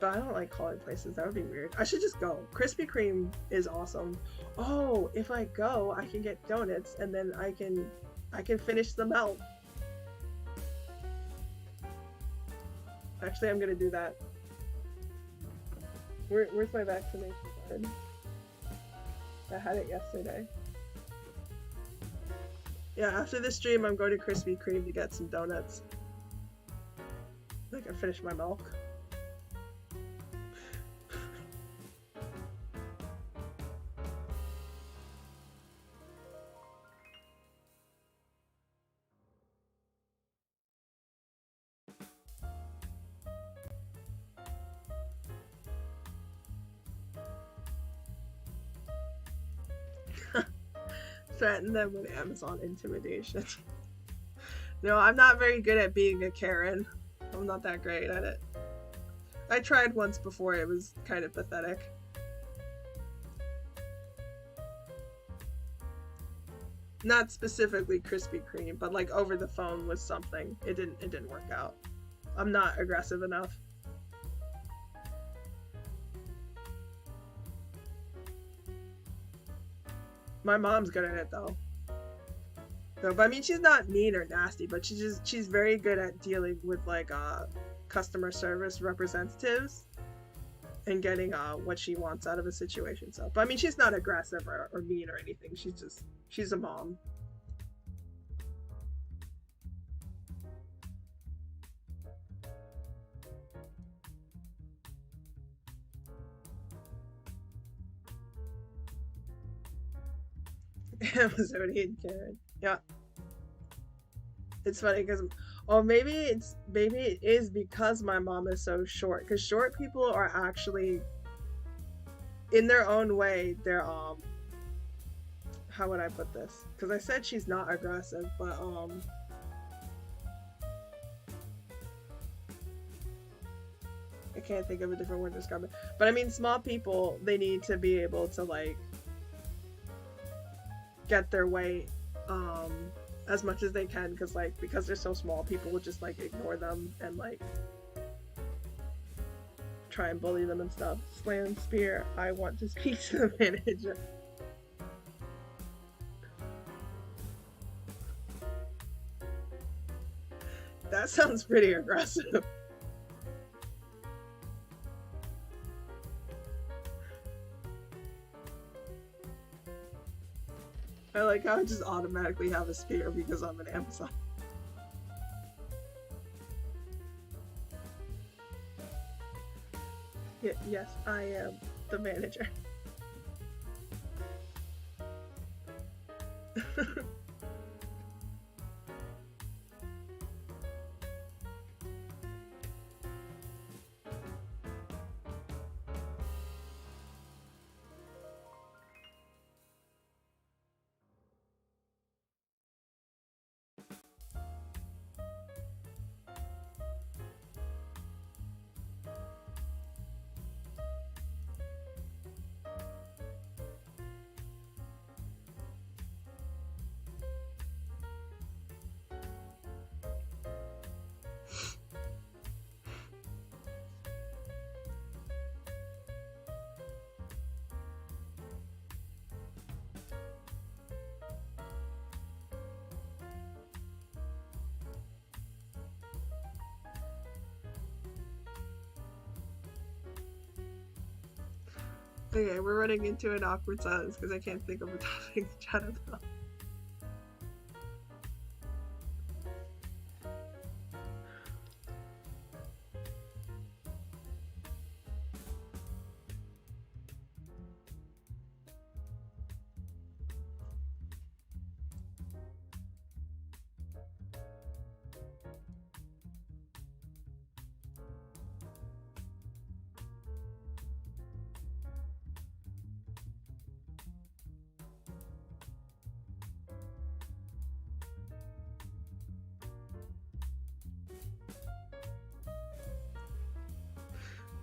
But I don't like calling places. That would be weird. I should just go. Krispy Kreme is awesome. Oh, if I go, I can get donuts and then I can finish the melt. Actually, I'm gonna do that. Where's my vaccination card? I had it yesterday. Yeah, after this stream, I'm going to Krispy Kreme to get some donuts. I can finish my milk. Threaten them with Amazon intimidation. No, I'm not very good at being a Karen. I'm not that great at it. I tried once before, it was kind of pathetic. Not specifically Krispy Kreme, but like over the phone was something. It didn't work out. I'm not aggressive enough. My mom's good at it though. So, but I mean, she's not mean or nasty, but she's very good at dealing with like customer service representatives and getting what she wants out of a situation. So, but I mean, she's not aggressive or mean or anything. She's a mom. Amazonian Karen. Yeah. It's funny because, oh, maybe it is because my mom is so short. Because short people are actually, in their own way, they're how would I put this? Because I said she's not aggressive, but I can't think of a different word to describe it. But I mean, small people, they need to be able to, like, get their way as much as they can, because, like, because they're so small, people will just, like, ignore them and, like, try and bully them and stuff. Slam Spear, I want to speak to the manager. That sounds pretty aggressive. I like how I just automatically have a spear because I'm an Amazon. Yes, I am the manager. Okay, we're running into an awkward silence because I can't think of a topic to chat about.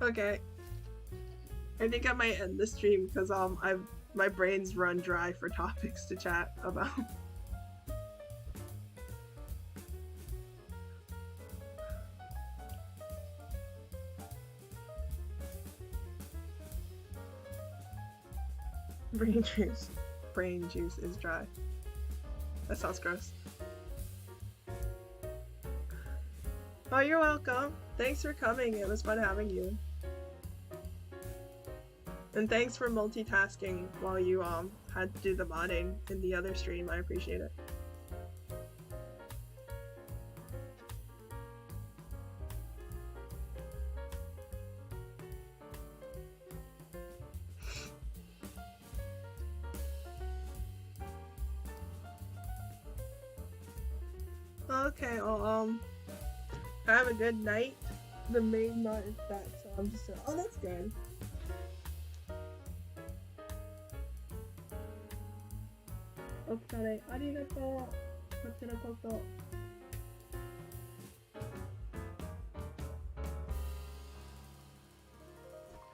Okay. I think I might end the stream because my brain's run dry for topics to chat about. Brain juice is dry. That sounds gross. Oh, you're welcome. Thanks for coming. It was fun having you. And thanks for multitasking while you had to do the modding in the other stream. I appreciate it. Okay, well, have a good night. The main mod is back, so I'm just oh, that's good. Okare, arigatou. Kochira koso.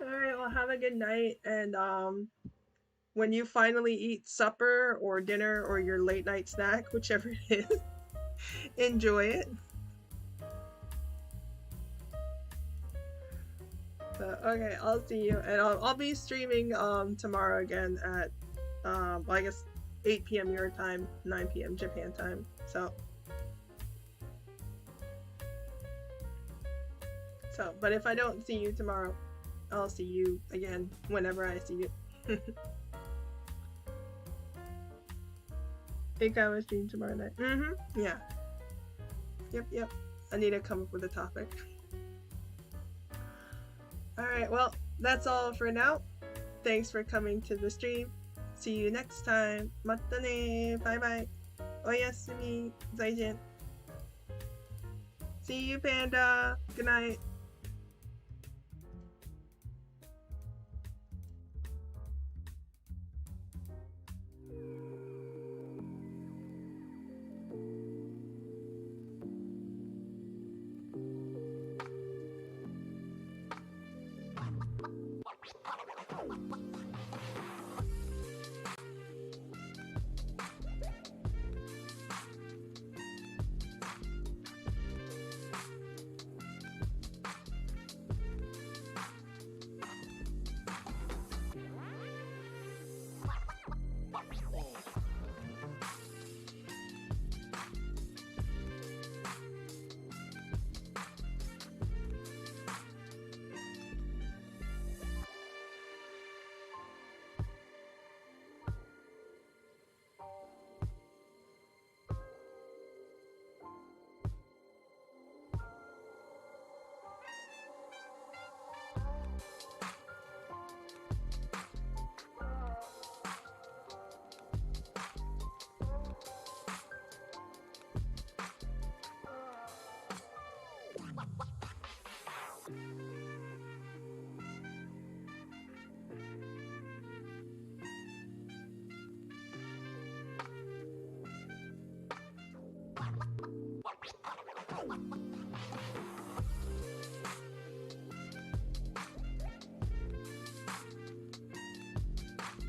Alright, well, have a good night, and when you finally eat supper or dinner or your late night snack, whichever it is, enjoy it. Okay, I'll see you, and I'll be streaming tomorrow again at well, I guess 8 p.m. your time, 9 p.m. Japan time. So, but if I don't see you tomorrow, I'll see you again whenever I see you. I think I was streaming tomorrow night. Yeah. Yep. I need to come up with a topic. Alright, well, that's all for now. Thanks for coming to the stream. See you next time. Mata ne. Bye bye. Oyasumi. Zaijin. See you, Panda. Good night.